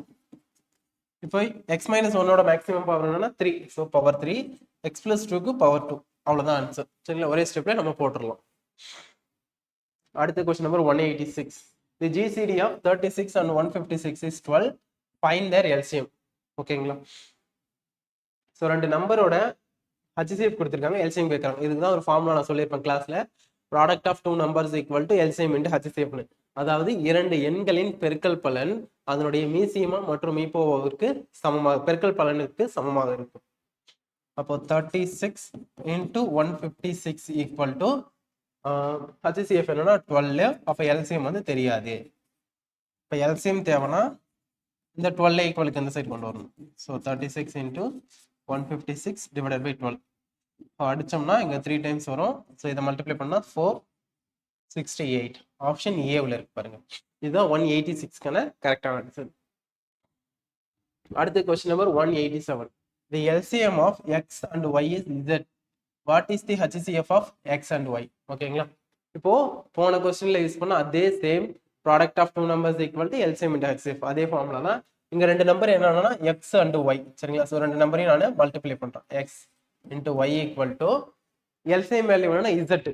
இப்போ எக்ஸ் மைனஸ் ஒன்னோட மேக்ஸிமம் பவர் என்னன்னா 3, ஸோ பவர் 3. எக்ஸ் பிளஸ் டூக்கு பவர் 2. அவ்வளோதான் ஆன்சர். சரிங்களா? ஒரே ஸ்டெப்ல நம்ம போட்டுடலாம். அடுத்த question number 186. The GCD of 36 and 156 is 12. Find their LCM. ஓகேங்களா? ஸோ ரெண்டு நம்பரோட ஹச்சிசிஎஃப் கொடுத்துருக்காங்க, எல்சிஎம் கேட்குறாங்க. இதுக்கு தான் ஒரு ஃபார்முலா நான் சொல்லியிருப்பேன் கிளாஸ்ல. Product of two numbers equal to LCM into ஹச்சிசிஎஃப்னு. அதாவது இரண்டு எண்களின் பெருக்கல் பலன் அதனுடைய மீசியமா மற்றும் மீப்போவிற்கு சமமாக, பெருக்கல் பலனுக்கு சமமாக இருக்கும். அப்போ 36 இன்டு 156 ஈக்குவல் டு ஹச்சிசிஎஃப் என்னன்னா 12. அப்போ எல்சிஎம் வந்து தெரியாது. இப்போ எல்சிஎம் தேவைன்னா இந்த 12 ஈக்குவலுக்கு இந்த சைடு கொண்டு வரணும். So 36 into 156 divided by 12. அடிச்சோம்னா இங்க 3 டைம்ஸ் வரும். ஸோ இதை மல்டிப்ளை பண்ணா 468. ஆப்ஷன் ஏவில் இருக்கு பாருங்க. இதுதான் 186க்கான கரெக்டான ஆன்சர். அடுத்த question number 187. The LCM of x and y is z. What is the HCF of x and y? ஓகேங்களா? இப்போ போன கொஸ்டின்ல யூஸ் பண்ண அதே same product of two numbers equal to LCM into HCF. அதே ஃபார்முலா தான். இங்க ரெண்டு நம்பர் என்னன்னா x and y. சரிங்களா? ஸோ ரெண்டு நம்பரையும் நான் மல்டிப்ளை பண்றேன். x into y equal to LCM value என்னன்னா z.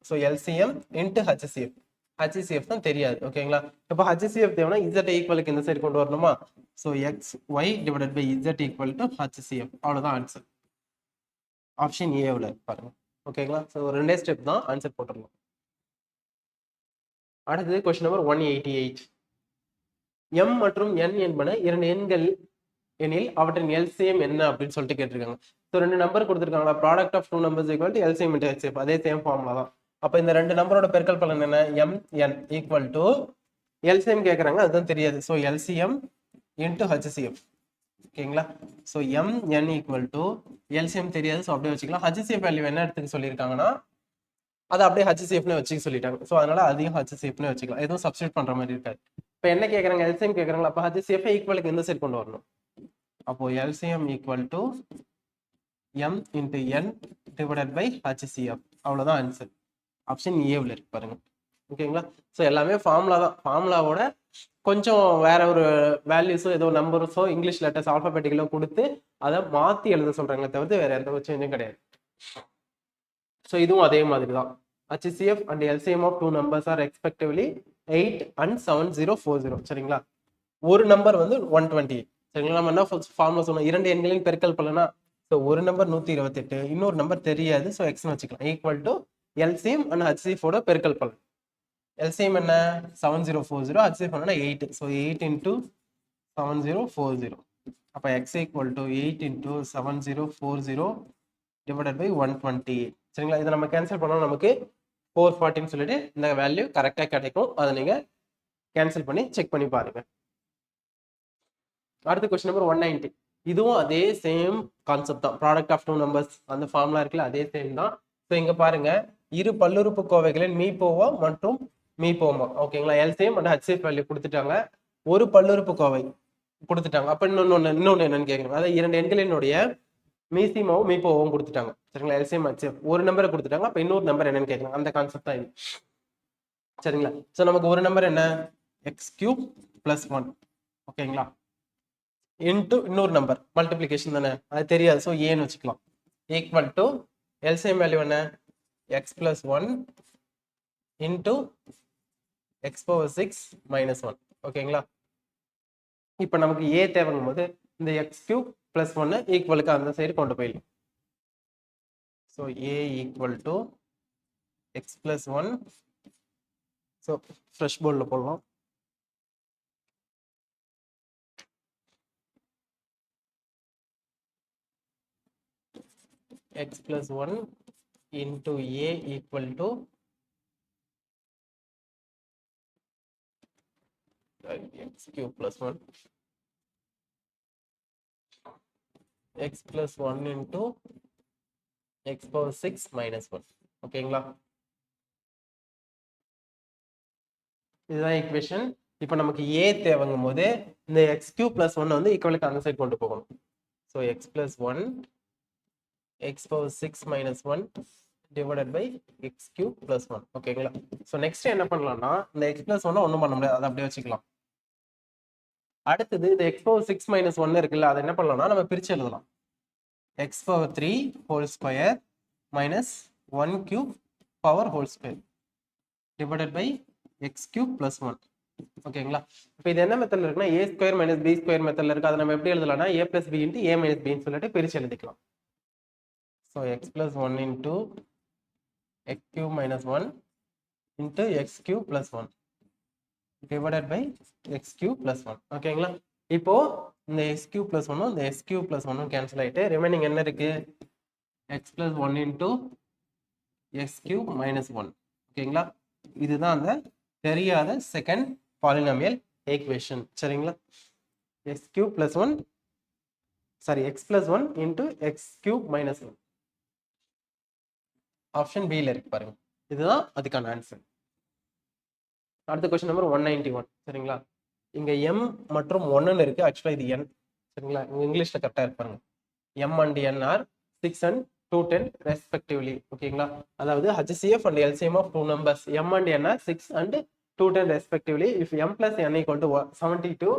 So LCM into HCF. HCF தான் தெரியாது. ஓகேங்களா? இப்போ HCF தேவைன்னா z ஈக்குவலுக்கு இந்த சைடு கொண்டு வரணுமா? So xy divided by z equal to HCF. அவ்வளோதான் ஆன்சர். ஆப்ஷன் ஏவில் பாருங்க. ஓகேங்களா? ஸோ ரெண்டே ஸ்டெப் தான், ஆன்சர் போட்டுடலாம். அடுத்தது கொஸ்டின் நம்பர் 188. எம் மற்றும் என் என்பன இரண்டு எண்கள் எனில் அவற்றின் எல்சிஎம் என்ன அப்படின்னு சொல்லிட்டு கேட்டிருக்காங்க. ஸோ ரெண்டு நம்பர் கொடுத்துருக்காங்களா, product of two numbers equal to LCM into HCF, அதே சேம் ஃபார்முலா தான். அப்போ இந்த ரெண்டு நம்பரோட பெருக்கல் பலன் என்ன, m n equal to LCM கேட்குறாங்க, அதுதான் தெரியாது. So LCM into HCF. ஓகேங்களா? So m n equal to LCM தெரியாது, ஸோ அப்படியே வச்சுக்கலாம். ஹெச்சிஎஃப் வேல்யூ என்ன எடுத்துக்க சொல்லியிருக்காங்கன்னா அதை அப்படியே ஹெச்சிஎஃப்னு வச்சுக்க சொல்லிட்டாங்க. ஸோ அதனால அதையும் ஹெச்சிஎஃப்னு வச்சுக்கலாம், எதுவும் சப்ஸ்டியூட் பண்ற மாதிரி இருக்காது. இப்போ என்ன கேட்குறாங்க, எல்சிஎம் கேட்குறாங்களா, அப்போ ஹெச்சிஎஃப் ஈக்குவலுக்கு எந்த சைடு கொண்டு வரணும். அப்போ LCM equal to M into N divided by HCF, அவ்வளோதான் ஆன்சர். ஆப்ஷன் ஏவில் இருக்கு பாருங்க. ஓகேங்களா? ஸோ எல்லாமே ஃபார்முலா தான், ஃபார்முலாவோட கொஞ்சம் வேற ஒரு வேல்யூஸோ ஏதோ நம்பர்ஸோ இங்கிலீஷ் லெட்டர்ஸ் ஆல்பபெட்டிக்கலோ கொடுத்து அதை மாற்றி எழுத சொல்றாங்களே தவிர்த்து வேற எந்த சேஞ்சும் கிடையாது. ஸோ இதுவும் அதே மாதிரி தான். HCF and LCM of two numbers are respectively 8 and 7040. சரிங்களா? ஒரு நம்பர் வந்து 128. சரிங்களா? நம்ம என்ன ஃபார்முலா சொன்னோம், இரண்டு எண்களின் பெருக்கல் பலனா, ஸோ ஒரு நம்பர் 128, இன்னொரு நம்பர் தெரியாது, ஸோ எக்ஸ்னு வச்சுக்கலாம், equal to LCM and HCF ஓட பெருக்கல் பலன். எல்சிஎம் என்ன 7040, HCF என்ன 8, ஸோ 8 into 7040. அப்போ x equal to 8 into 7040 divided by 128. சரிங்களா? இதை நம்ம கேன்சல் பண்ணோம், நமக்கு 440 சொல்லிட்டு இந்த வேல்யூ கரெக்டாக கிடைக்கும். அதை நீங்க கேன்சல் பண்ணி செக் பண்ணி பாருங்க. அடுத்த கொஸ்டின் நம்பர் 190. இதுவும் அதே சேம் கான்செப்ட் தான், ப்ராடக்ட் ஆஃப் டூ நம்பர்ஸ் அந்த ஃபார்முலா இருக்குல்ல, அதே சேம் தான். ஸோ இங்க பாருங்க, இரு பல்லுறுப்பு கோவைகளின் மீபோவா மற்றும் மீபோமா. ஓகேங்களா? எல்சிஎம் அண்ட் ஹெச்சிஎஃப் வேல்யூ கொடுத்துட்டாங்க, ஒரு பல்லுறுப்பு கோவை கொடுத்துட்டாங்க. அப்ப இன்னொன்னு என்னன்னு கேட்கணும், அதாவது இரண்டு எண்களினுடைய மீசிமாவும் மீபோவும் கொடுத்துட்டாங்க. சரிங்களா? எல்சிஎம் ஹெச்சிஎஃப் ஒரு நம்பரை கொடுத்துட்டாங்க, அப்ப இன்னொரு நம்பர் என்னன்னு கேட்கணும், அந்த கான்செப்ட் தான் இது. சரிங்களா? ஸோ நமக்கு ஒரு நம்பர் என்ன, எக்ஸ் கியூப் பிளஸ் 1. ஓகேங்களா? இன்டு இன்னொரு நம்பர் மல்டிபிளிகேஷன் தானே, அது தெரியாது, ஸோ ஏன்னு வச்சுக்கலாம். ஈக்குவல் டு எல்சிஎம் வேல்யூ என்ன, X plus 1 into X power 6 minus 1. ஓகேங்களா? இப்போ நமக்கு ஏ தேவைங்கும் போது இந்த எக்ஸ் கியூப் பிளஸ் 1 ஈக்குவலுக்கு அந்த சைடு கொண்டு போயிடலாம். So A equal to X plus 1. So fresh போர்டில் போடலாம். x plus 1 into a equal to x cube plus 1, x plus 1 into x power 6 minus 1. ஓகேங்களா? இதுதான் ஈக்குவேஷன். இப்போ நமக்கு a தேவைங்கும் போது இந்த x cube plus 1 வந்து ஈக்குவலுக்கு அந்த சைடு கொண்டு போகணும். So x plus 1 x power 6 minus 1 divided by x cube plus 1. ஓகேங்களா? ஸோ நெக்ஸ்ட் என்ன பண்ணலாம்னா, இந்த x plus 1 ஒன்றும் பண்ண முடியாது, அதை அப்படியே வச்சுக்கலாம். அடுத்தது இந்த x power 6 minus 1 இருக்குல்ல, அதை என்ன பண்ணலாம்னா நம்ம பிரிச்சு எழுதலாம். x power 3 whole square minus 1 cube power whole square divided by x cube plus 1. ஓகேங்களா? இப்போ இது என்ன மெத்தட்ல இருக்குன்னா, a square minus b square மெத்தட்ல இருக்கு. அதை நம்ம எப்படி எழுதலாம்னா a plus b into a minus b ன்னு சொல்லிட்டு பிரிச்சு எழுதிக்கலாம். So x plus 1 into x cube minus 1 into x cube plus 1 divided by x cube plus 1. ஓகேங்களா? இப்போ இந்த x cube plus 1 இந்த x cube plus 1 கேன்சல் ஆயிட்டு ரிமைனிங் என்ன இருக்கு, x plus 1 into x cube minus 1. ஓகேங்களா? இதுதான் அந்த தெரியாத செகண்ட் பாலினாமியல் ஈக்குவேஷன். சரிங்களா? x cube plus 1 sorry x plus 1 into x cube minus 1. Option B ல இருக்கு பாருங்க, இதுதான் அதுக்கான ஆன்சர். அடுத்த கொஸ்டின் நம்பர் 191. சரிங்களா? இங்க m மற்றும் 1 இருக்கு, ஆக்சுவலா இது n. சரிங்களா? இங்கிலீஷ்ல கரெக்டா இருப்பாங்க. m and n are 6 and 210 respectively. ஓகேங்களா? அதாவது HCF and LCM of two numbers m and n are 6 and 210 respectively. If m plus n equal to 72,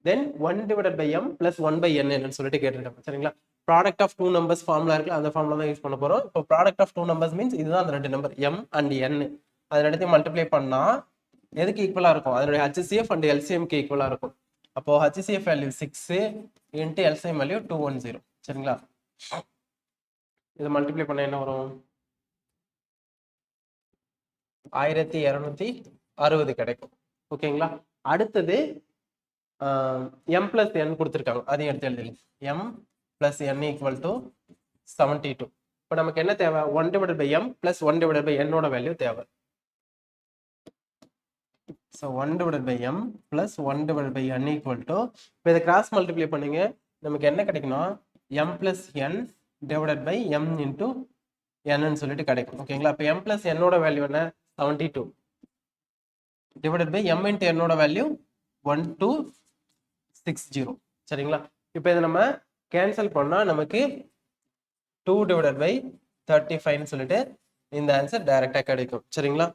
then 1 divided by m plus 1 by n என்னன்னு சொல்லிட்டு கேட்டிருக்காங்க. சரிங்களா? Product of two numbers formula இருக்குல்ல, அந்த ஃபார்முலா தான் யூஸ் பண்ண போறோம். இப்போ product of two numbers means இதுதான் அந்த ரெண்டு நம்பர் m and n. அதை ரெண்டுத்தையும் மல்டிப்ளை பண்ணா எதுக்கு ஈக்குவலா இருக்கும், அதனுடைய HCF and LCM க்கு ஈக்குவலா இருக்கும். அப்போ HCF value 6 into LCM value 210. சரிங்களா? இதை மல்டிப்ளை பண்ண என்ன வரும், 1260 கிடைக்கும். ஓகேங்களா? அடுத்தது m plus n கொடுத்துருக்காங்க, அதையும் எடுத்து எழுதிடுங்க. m plus n equal to 72. இப்போ நமக்கு என்ன தேவை? 1 divided by m plus 1 divided by n ஓட வேல்யூ தேவை. So 1 divided by m plus 1 divided by n equal to, இப்போ இதை கிராஸ் மல்டிப்ளை பண்ணுங்க, நமக்கு என்ன கிடைக்கும்னா m plus n divided by m into n சொல்லிட்டு கிடைக்கும். ஓகேங்களா? இப்போ m plus n ஓட வேல்யூ என்ன? 72 divided by m into n ஓட வேல்யூ 1260. சரிங்களா? இப்போ இதை நம்ம கேன்சல் பண்ணா நமக்கு 2 divided by 35 சொல்லிட்டு இந்த ஆன்சர் டைரக்டா கிடைக்கும். சரிங்களா?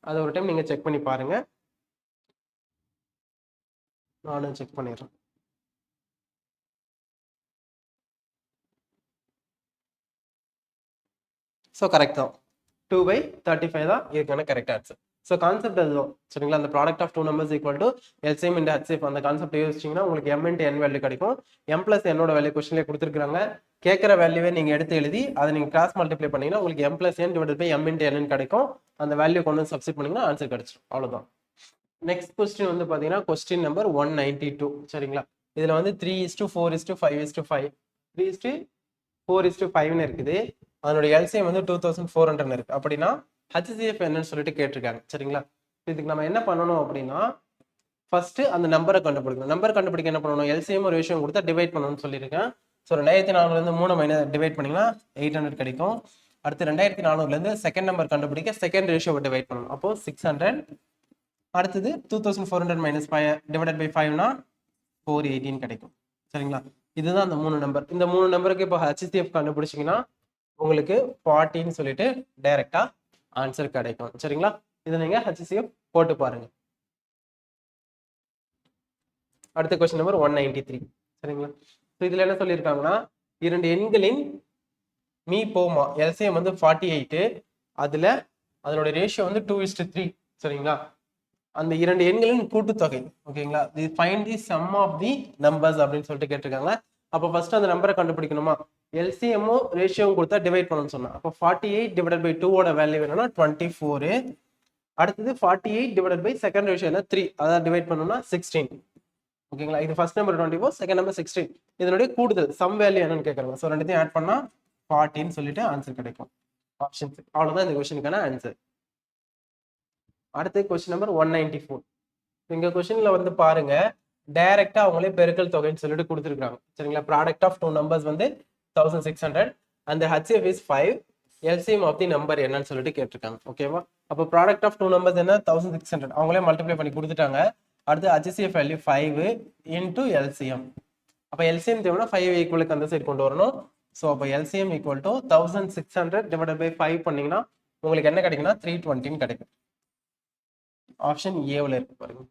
அதை ஒரு டைம் நீங்க செக் பண்ணி பாருங்க, நானும் செக் பண்ணிடுறேன். ஸோ கரெக்ட் தான், 2/35 தான் இதுக்கான கரெக்ட் ஆன்சர். ஸோ கான்செப்ட் அதுதான். சரிங்களா? அந்த product of two numbers equal to LCM into HCF, அந்த கான்செப்ட் யோசிச்சிங்கன்னா உங்களுக்கு m இன்டு n வேல்யூ கிடைக்கும். m plus n ஓட வேல்யூ கொஸ்டின்லேயே கொடுத்துருக்காங்க. கேட்குற வேல்யூவே நீங்கள் எடுத்து எழுதி அதை நீங்கள் கிராஸ் மல்டிப்ளை பண்ணீங்கன்னா உங்களுக்கு m plus n divided by m into n கிடைக்கும். அந்த வேல்யூ கொண்டு வந்து சப்ஸ்டிட் பண்ணீங்கன்னா ஆன்சர் கிடைச்சிடும். அவ்வளோதான். நெக்ஸ்ட் கொஸ்டின் வந்து பார்த்தீங்கன்னா கொஸ்டின் நம்பர் 192. சரிங்களா? இதில் வந்து 3:4:5:5 3:4:5 இருக்குது. அதனுடைய எல்சிஎம் வந்து 2400 இருக்கு. அப்படின்னா ஹெச்சிஎஃப் என்னன்னு சொல்லிட்டு கேட்டிருக்காங்க. சரிங்களா? இதுக்கு நம்ம என்ன பண்ணணும் அப்படின்னா, ஃபர்ஸ்ட் அந்த நம்பரை கண்டுபிடிக்கணும். நம்பர் கண்டுபிடிக்க என்ன பண்ணணும்? எல்சிஎம் ரேஷியோ கொடுத்தா டிவைட் பண்ணணும்னு சொல்லியிருக்கேன். ஸோ 2400 3 டிவைட் பண்ணிங்கன்னா 800 கிடைக்கும். அடுத்து 2400 செகண்ட் நம்பர் கண்டுபிடிக்க செகண்ட் ரேஷியோவை டிவைட் பண்ணணும். அப்போ 600. அடுத்தது 2400 -5 டிவைடட் பை 5னா 418 கிடைக்கும். சரிங்களா? இதுதான் அந்த 3 நம்பர். இந்த 3 நம்பருக்கு இப்போ ஹெச்சிஎஃப் கண்டுபிடிச்சிங்கன்னா உங்களுக்கு 40 சொல்லிட்டு டைரக்டா ஆன்சர் கிடைக்கும். சரிங்களா? இதை நீங்க ஹெச்சிஎஃப் போட்டு பாருங்க. அடுத்த கொஸ்டின் நம்பர் 193. சரிங்களா? ஸோ இதுல என்ன சொல்லியிருக்காங்கன்னா, இரண்டு எண்களின் மீ போமா எல்சிஎம் வந்து 48, அதுல அதனோட ரேஷியோ வந்து 2:3. சரிங்களா? அந்த இரண்டு எண்களின் கூட்டுத்தொகை. ஓகேங்களா? The find the sum of the numbers அப்படின்னு சொல்லிட்டு கேட்டிருக்காங்க. அப்போ ஃபர்ஸ்ட் அந்த நம்பரை கண்டுபிடிக்கணுமா? எல்சிஎம்மும் ரேஷியோவும் கொடுத்தா டிவைட் பண்ணணும்னு சொன்னா, அப்போ 48 டிவைடட் பை 2 ஓட வேல்யூ என்னன்னா 24. அடுத்தது 48 டிவைடட் பை செகண்ட் ரேஷியோ என்ன 3, அதான் டிவைட் பண்ணணும்னா 16. ஓகேங்களா? இது ஃபர்ஸ்ட் நம்பர் 24, செகண்ட் நம்பர் 16. இதனுடைய கூடுதல் சம் வேல்யூ என்னன்னு கேட்கறாங்க. ஸோ ரெண்டுத்தையும் ஆட் பண்ணா 40 சொல்லிட்டு ஆன்சர் கிடைக்கும். ஆப்ஷன். அவ்வளவுதான் இந்த கொஸ்டினுக்கான ஆன்சர். அடுத்து கொஸ்டின் நம்பர் 194. இந்த கொஸ்டின்ல வந்து பாருங்க, டைரக்டா அவங்களே பெருக்கல் தொகைன்னு சொல்லிட்டு கொடுத்துருக்காங்க. சரிங்களா? ப்ராடக்ட் ஆஃப் டூ நம்பர்ஸ் வந்து 1600 and HCF is 5. LCM of the number என்னன்னு சொல்லிட்டு கேட்டிருக்காங்க. ஓகேவா? அப்போ ப்ராடக்ட் ஆஃப் டூ நம்பர்ஸ் என்ன 1600, அவங்களே மல்டிப்ளை பண்ணி கொடுத்துட்டாங்க. அடுத்து HCF வேல்யூ 5 இன்டூ LCM. அப்போ LCM தேவைன்னா 5 ஈக்குவலுக்கு அந்த சைடு கொண்டு வரணும். ஸோ அப்போ LCM equal to 1600 divided by 5 பண்ணீங்கன்னா உங்களுக்கு என்ன கிடைக்குன்னா 320 கிடைக்கும். ஆப்ஷன் ஏவில் இருக்கு பாருங்க.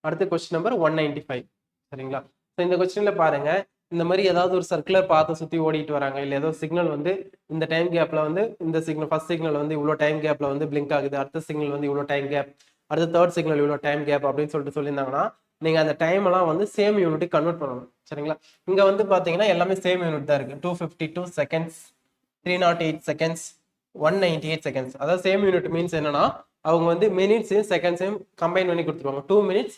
அடுத்த கொஸ்டின் நம்பர் 195. சரிங்களா? ஸோ இந்த கொஸ்டின்ல பாருங்க, இந்த மாதிரி ஏதாவது ஒரு சர்க்குலர் பார்த்து சுற்றி ஓடிட்டு வராங்க, இல்லை ஏதோ சிக்னல் வந்து இந்த டைம் கேப்ல வந்து இந்த சிக்னல் ஃபர்ஸ்ட் சிக்னல் வந்து இவ்வளோ டைம் கேப்ல வந்து பிளிங்க் ஆகுது, அடுத்த சிக்னல் வந்து இவ்வளோ டைம் கேப், அடுத்த தேர்ட் சிக்னல் இவ்வளோ டைம் கேப் அப்படின்னு சொல்லிட்டு சொல்லியிருந்தாங்கன்னா நீங்க அந்த டைம் எல்லாம் வந்து சேம் யூனிட்டுக்கு கன்வெர்ட் பண்ணணும். சரிங்களா? இங்க வந்து பாத்தீங்கன்னா எல்லாமே சேம் யூனிட் தான் இருக்கு. 252 செகண்ட்ஸ், 308 செகண்ட்ஸ், 198 செகண்ட்ஸ். அதாவது சேம் யூனிட் மீன்ஸ் என்னன்னா அவங்க வந்து மினிட்ஸையும் செகண்ட்ஸையும் கம்பைன் பண்ணி கொடுத்துருவாங்க. 2 minutes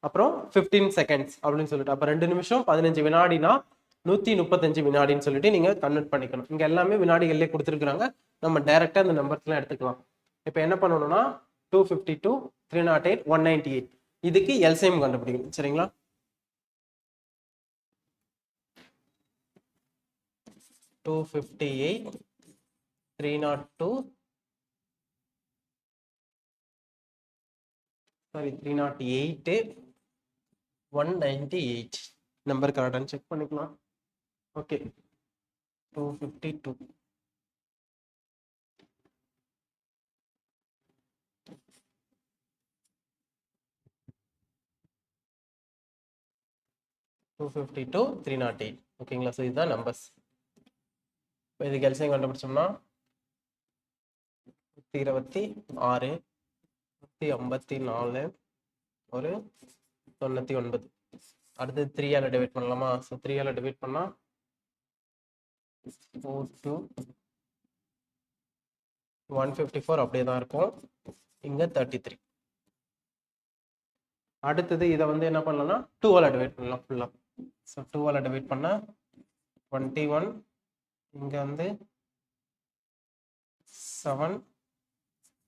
அப்புறம் 15 செகண்ட்ஸ் அப்படின்னு சொல்லிட்டு, அப்போ 2 நிமிஷம் 15 வினாடினா 135 வினாடின்னு சொல்லிட்டு நீங்க கன்வெர்ட் பண்ணிக்கணும். இங்க எல்லாமே வினாடிகள்லேயே கொடுத்துருக்காங்க. நம்ம டைரக்டா அந்த நம்பர்ஸ்லாம் எடுத்துக்கலாம். இப்போ என்ன பண்ணணும்னா 252, 308, 198 இதுக்கு எல்சிஎம் கண்டுபிடிக்கணும். சரிங்களா? 258, 302, சாரி 308, 198 நம்பர் கரெக்டான்னு செக் பண்ணிக்கலாம். ஓகே, 252. ஓகேங்களா? ஸோ இதுதான் நம்பர்ஸ். இப்போ இதுக்கு எல்சிஎம் கண்டுபிடிச்சோம்னா 126, 154, ஒரு 99. அடுத்து 3ஆல டிவைட் பண்ணலாமா? ஸோ 3ஆல டிவைட் பண்ணா 42, 154 அப்படியே தான் இருக்கும். இங்க 33. அடுத்தது இதை வந்து என்ன பண்ணலாம்னா 2ஆல் டிவைட் பண்ணலாம் ஃபுல்லா. ஸோ 2ஆல் டிவைட் பண்ணா 21, இங்க வந்து 7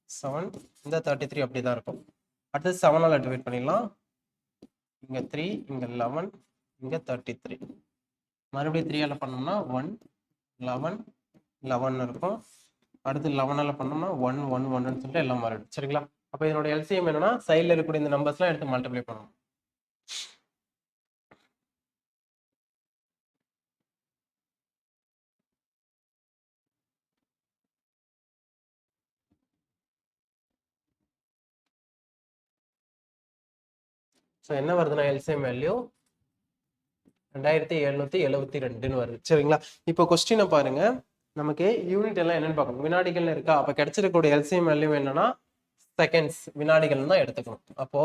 7, இந்த 33 அப்படியே தான் இருக்கும். அடுத்தது 7ஆல் டிவைட் பண்ணிடலாம். இங்க 3, இங்க 11, இங்க 33. மறுபடியும் 3ஆல் பண்ணோம்னா 1 11 11 இருக்கும். அடுத்து 11ஆல் பண்ணோம்னா 1 1 1ன்னு சொல்லிட்டு எல்லாம் மாறிடும். சரிங்களா? அப்போ இதனோட எல்சிஎம் என்னன்னா சைடில் இருக்கக்கூடிய இந்த நம்பர்ஸ்லாம் எடுத்து மல்டிப்ளை பண்ணணும். ஸோ என்ன வருதுன்னா எல்சிஎம் வேல்யூ 2772 வருது. சரிங்களா? இப்போ கொஸ்டினை பாருங்க. நமக்கு யூனிட் எல்லாம் என்னன்னு பார்க்கணும். வினாடிகள் இருக்கா? அப்போ கிடைச்சிருக்கக்கூடிய எல்சிஎம் வேல்யூ என்னன்னா செகண்ட்ஸ், வினாடிகள் தான் எடுத்துக்கணும். அப்போ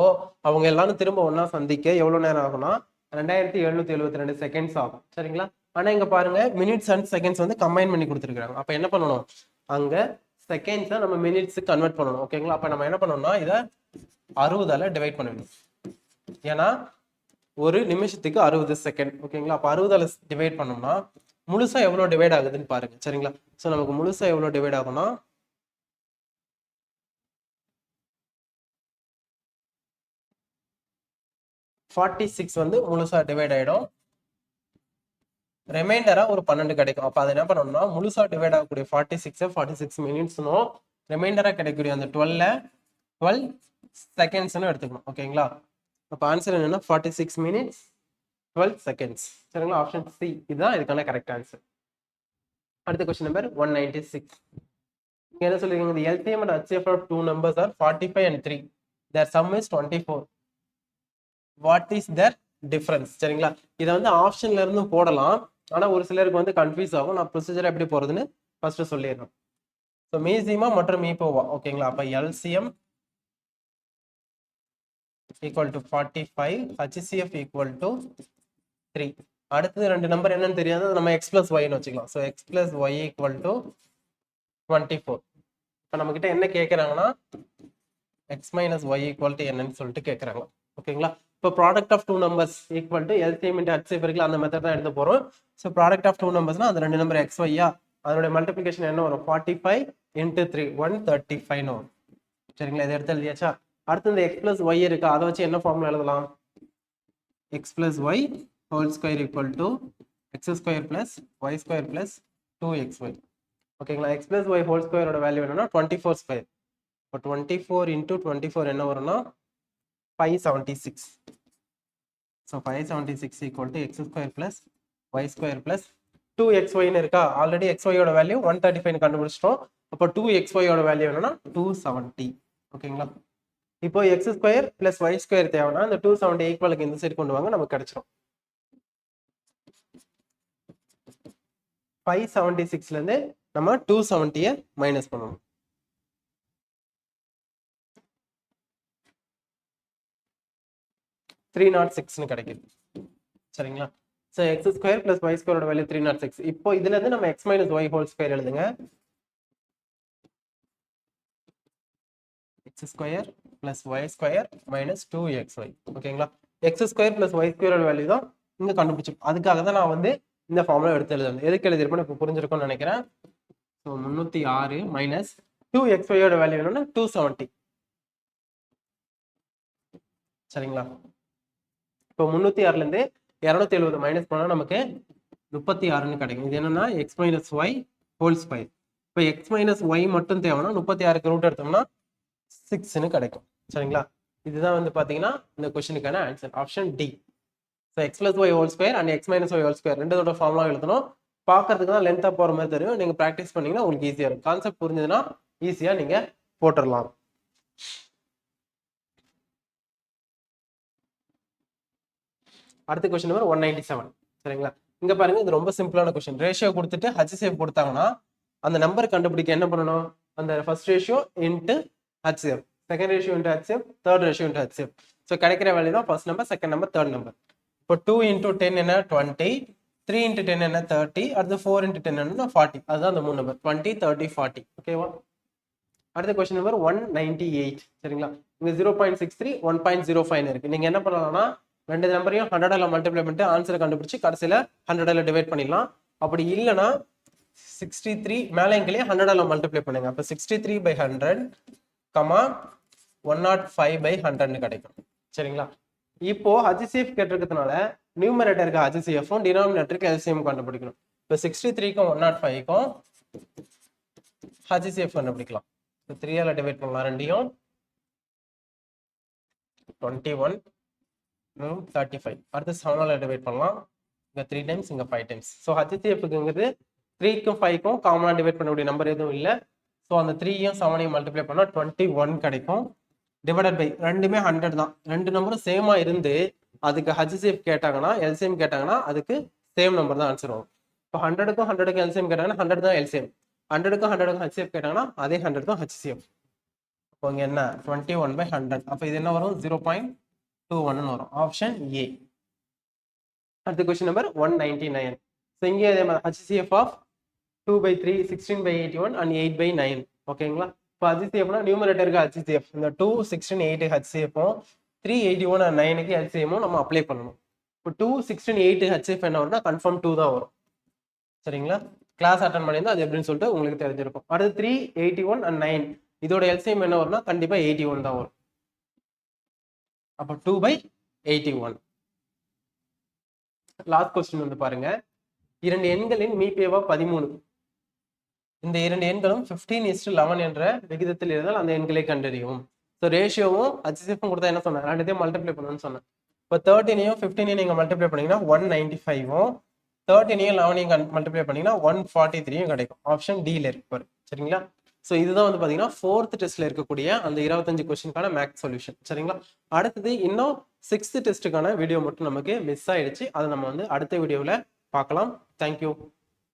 அவங்க எல்லாரும் திரும்ப ஒன்னா சந்திக்க எவ்வளவு நேரம் ஆகும்னா 2772 செகண்ட்ஸ் ஆகும். சரிங்களா? ஆனா இங்க பாருங்க மினிட்ஸ் அண்ட் செகண்ட்ஸ் வந்து கம்பைன் பண்ணி கொடுத்துருக்காங்க. அப்ப என்ன பண்ணணும், அங்க செகண்ட்ஸை நம்ம மினிட்ஸ் கன்வெர்ட் பண்ணணும். ஓகேங்களா? அப்ப நம்ம என்ன பண்ணணும்னா இதை 60ஆல டிவைட் பண்ணணும். ஏன்னா ஒரு நிமிஷத்துக்கு 60 செகண்ட். ஓகேங்களா? அப்ப 60ஆல டிவைட் பண்ணோம்னா முழுசா எவ்வளவு டிவைட் ஆகுதுன்னு பாருங்க. சரிங்களா? சோ நமக்கு முழுசா எவ்வளவு டிவைட் ஆகும்னா 46 வந்து முழுசா டிவைட் ஆயிடும். ரிமைண்டரா ஒரு 12 கிடைக்கும். அப்ப அதை என்ன பண்ணணும்னா முழுசா டிவைட் ஆகக்கூடிய 46 மினிட்ஸ்னும் ரிமைண்டரா கிடைக்கக்கூடிய அந்த 12 செகண்ட்ஸ்னு எடுத்துக்கணும். ஓகேங்களா? அப்ப ஆன்சர் என்னன்னா 46 மினிட்ஸ் 12 செகண்ட்ஸ். சரிங்களா? ஆப்ஷன் சி இதுதான் இதுக்கான கரெக்ட் ஆன்சர். அடுத்த கொஸ்டின் நம்பர் 196. இங்க என்ன சொல்லிருக்கீங்க, the LCM and HCF of two numbers are 45 and 3. Their sum is 24. What is their difference? சரிங்களா? இதை வந்து ஆப்ஷன்ல இருந்து போடலாம். ஆனா ஒரு சிலருக்கு வந்து கன்ஃபியூஸ் ஆகும். நான் ப்ரொசீஜர் எப்படி போறதுன்னு ஃபர்ஸ்ட் சொல்லிடுறேன். ஸோ மீசிமா மற்றும் மீபோவா. ஓகேங்களா? அப்ப LCM equal to 45, HCF equal to 3. அடுத்தது ரெண்டு நம்பர் என்னன்னு தெரியாது, நம்ம x பிளஸ் ஒய்னு வச்சுக்கலாம். So x plus y equal to 24. இப்போ நம்ம கிட்ட என்ன கேட்குறாங்கன்னா x minus y equal to என்னன்னு சொல்லிட்டு கேட்குறாங்க. ஓகேங்களா? இப்போ product of two numbers equal to LCM into HCF இருக்குல்ல, அந்த மெத்தட் தான் எடுத்து போறோம். ஸோ ப்ராடக்ட் ஆஃப் டூ நம்பர்ஸ்னா அந்த ரெண்டு நம்பர் எக்ஸ் ஒய்யா, அதனுடைய மல்டிபிகேஷன் என்ன வரும் 45 இன்டு 3 135 வரும். சரிங்களா? இதை எடுத்து எழுதியாச்சா? அடுத்து இந்த எக்ஸ் பிளஸ் ஒய் இருக்கா, அதை வச்சு என்ன ஃபார்முலா எழுதலாம், x plus y whole square equal to x square plus y square plus 2xy. ஓகேங்களா? எக்ஸ் பிளஸ் ஒய் ஹோல் ஸ்கொயரோட வேல்யூ என்னன்னா 24 ஸ்கொயர். இப்போ 24 இன்டூ 24 என்ன வரும்னா 576. So 576 equal to x square plus y square plus 2xyன்னு இருக்கா. ஆல்ரெடி xyயோட வேல்யூ 135 கண்டுபிடிச்சிட்டோம். அப்போ 2xyயோட வேல்யூ என்னன்னா 270. ஓகேங்களா? இப்போ x square plus y square தேவைன்னா இந்த 270 ஈக்குவலுக்கு இந்த சைடு கொண்டு வாங்க, நமக்கு கிடைச்சிடும். 576ல இருந்து நம்ம 270 மைனஸ் பண்ணணும். 306 கிடைக்குது. சரிங்களா? So x square plus y ஸ்கொயரோட வேல்யூ 306. இப்போ இதுல இருந்து நம்ம x minus y whole square எழுதுங்க. X square plus y square minus 2xy. ஓகேங்களா? எக்ஸ் ஸ்கொயர் பிளஸ் ஒய் ஸ்கொயரோட வேல்யூ தான் இங்க கண்டுபிடிச்சோம். அதுக்காக தான் நான் வந்து இந்த ஃபார்முலா எடுத்து எழுதுறேன். எதுக்கு எழுதிருப்பேன்னு இப்போ புரிஞ்சிருக்கும்னு நினைக்கிறேன். ஸோ 306 மைனஸ் 2xyயோட வேல்யூ என்னன்னா 270. சரிங்களா? இப்போ 306ல இருந்து 270 மைனஸ் பண்ணா நமக்கு 36ன்னு கிடைக்கும். இது என்னன்னா x minus y whole square. இப்போ எக்ஸ் மைனஸ் ஒய் மட்டும் தேவைன்னா 36க்கு ரூட் எடுத்தோம்னா 6ன்னு கிடைக்கும். சரிங்களா? இதுதான் வந்து பாத்தீங்கன்னா இந்த கொஸ்டினுக்கான answer, option d. So x plus y whole square and x minus y whole square ரெண்டோட ஃபார்முலா எழுதணும். பார்க்கறதுக்கு தான் லென்த்தா போற மாதிரி தெரியும். நீங்க ப்ராக்டிஸ் பண்ணீங்கன்னா உங்களுக்கு ஈஸியா இருக்கும். கான்செப்ட் புரிஞ்சதுன்னா ஈஸியா நீங்க போட்டுடலாம். அடுத்த கொஸ்டின் நம்பர் 197. சரிங்களா? இங்க பாருங்க, இது ரொம்ப சிம்பிளான கொஸ்டின். ரேஷியோ கொடுத்துட்டு HCF கொடுத்தாங்கன்னா அந்த நம்பர் கண்டுபிடிக்க என்ன பண்ணணும், அந்த first ratio into HCF, second ratio into HCF, third ratio into HCF. So கிடைக்கிற வேல்யூ தான் first number, second number, third number. இப்போ 2 இன்டூ 10 என்ன 20, 3 இன்ட்டு 10 என்ன 30, அடுத்து 4 இன்ட்டு 10 என்ன 40. அதுதான் அந்த மூணு நம்பர் 20 30 40. ஓகேவா? அடுத்த கொஸ்டின் நம்பர் 198. சரிங்களா, இங்க 0.63 1.05 இருக்கு. நீங்க என்ன பண்ணலாம்னா ரெண்டு நம்பரையும் 100 மல்டிப்ளை பண்ணிட்டு ஆன்சரை கண்டுபிடிச்சு கடைசியில 100 டிவைட் பண்ணிடலாம். அப்படி இல்லைன்னா 63 மேலே எங்களே 100 மல்டிப்ளை பண்ணுங்க. அப்ப 63/100 கமா 105/100 கிடைக்கும். சரிங்களா, இப்போ HCF கேட்டிருக்கிறதுனால நியூமரேட்டருக்கு HCF-உம் டினாமினேட்டருக்கு LCM கண்டுபிடிக்கணும். இப்போ 63க்கும் 105க்கும் HCF கண்டுபிடிக்கலாம். 3ஆல டிவைட் பண்ணலாம் ரெண்டையும். 21 35. அடுத்து 7ஆல டிவைட் பண்ணலாம். இங்க 3 டைம்ஸ், இங்க 5 டைம்ஸ். ஸோ HCF-ங்கிறது 3க்கும் 5க்கும் காமனா டிவைட் பண்ணக்கூடிய நம்பர் எதுவும் இல்லை. ஸோ அந்த 3யும் 7ஐயும் மல்டிப்ளை பண்ணா 21 கிடைக்கும். டிவைடட் பை ரெண்டுமே 100 தான். ரெண்டு நம்பரும் சேமா இருந்து அதுக்கு HCF கேட்டாங்கன்னா LCM கேட்டாங்கன்னா அதுக்கு சேம் நம்பர் தான் ஆன்சர் வரும். இப்போ 100க்கும் 100க்கும் LCM கேட்டாங்கன்னா 100 தான் LCM, 100க்கும் 100க்கும் HCF கேட்டாங்கன்னா அதே 100 தான் HCF. இப்போ இங்க என்ன 21/100. அப்போ இது என்ன வரும் 0.21 வரும். Option A. அடுத்த கொஸ்டின் நம்பர் 199. ஸோ இங்கே அதே மாதிரி HCF ஆஃப் 2/3 16/81 and 8/9. ஓகேங்களா, இப்போ HCFனா நியூமரேட்டருக்கு HCF, இந்த 2 16 8 HCF-உம் 3 81 and 9க்கு LCM-உம் நம்ம அப்ளை பண்ணணும். இப்போ 2 16 8 HCF என்ன வரும்னா கன்ஃபார்ம் 2 தான் வரும். சரிங்களா, கிளாஸ் அட்டன் பண்ணியிருந்தா அது எப்படின்னு சொல்லிட்டு உங்களுக்கு தெரிஞ்சிருக்கும். அடுத்து 3 81 and 9 இதோட LCM என்ன வரும்னா கண்டிப்பா 81 தான் வரும். அப்போ 2/81. லாஸ்ட் கொஸ்டின் வந்து பாருங்க, இரண்டு எண்களின் மீப்பேவா 13. இந்த இரண்டு எண்களும் 15:11 என்ற விகிதத்தில் இருந்தால் அந்த எண்களை கண்டறியும். ஸோ ரேஷியோவும் HCF-உம் கொடுத்தா என்ன சொன்னேன், ரெண்டுத்தையும் மல்டிப்ளை பண்ணணும்னு சொன்னேன். இப்போ 13ஐயும் 15ஐயும் நீங்க மல்டிப்ளை பண்ணீங்கன்னா 195-ம் 13ஐயும் 11ஐயும் மல்டிப்ளை பண்ணீங்கன்னா 143-யும் கிடைக்கும். ஆப்ஷன் டில இருக்கு. சரிங்களா, ஸோ இதுதான் வந்து பாத்தீங்கன்னா 4th டெஸ்ட்ல இருக்கக்கூடிய அந்த 25 கொஸ்டினுக்கான மேக்ஸ் சொல்யூஷன். சரிங்களா, அடுத்தது இன்னும் 6th டெஸ்ட்டுக்கான வீடியோ மட்டும் நமக்கு மிஸ் ஆயிடுச்சு. அதை நம்ம வந்து அடுத்த வீடியோவில் பார்க்கலாம். தேங்க்யூ.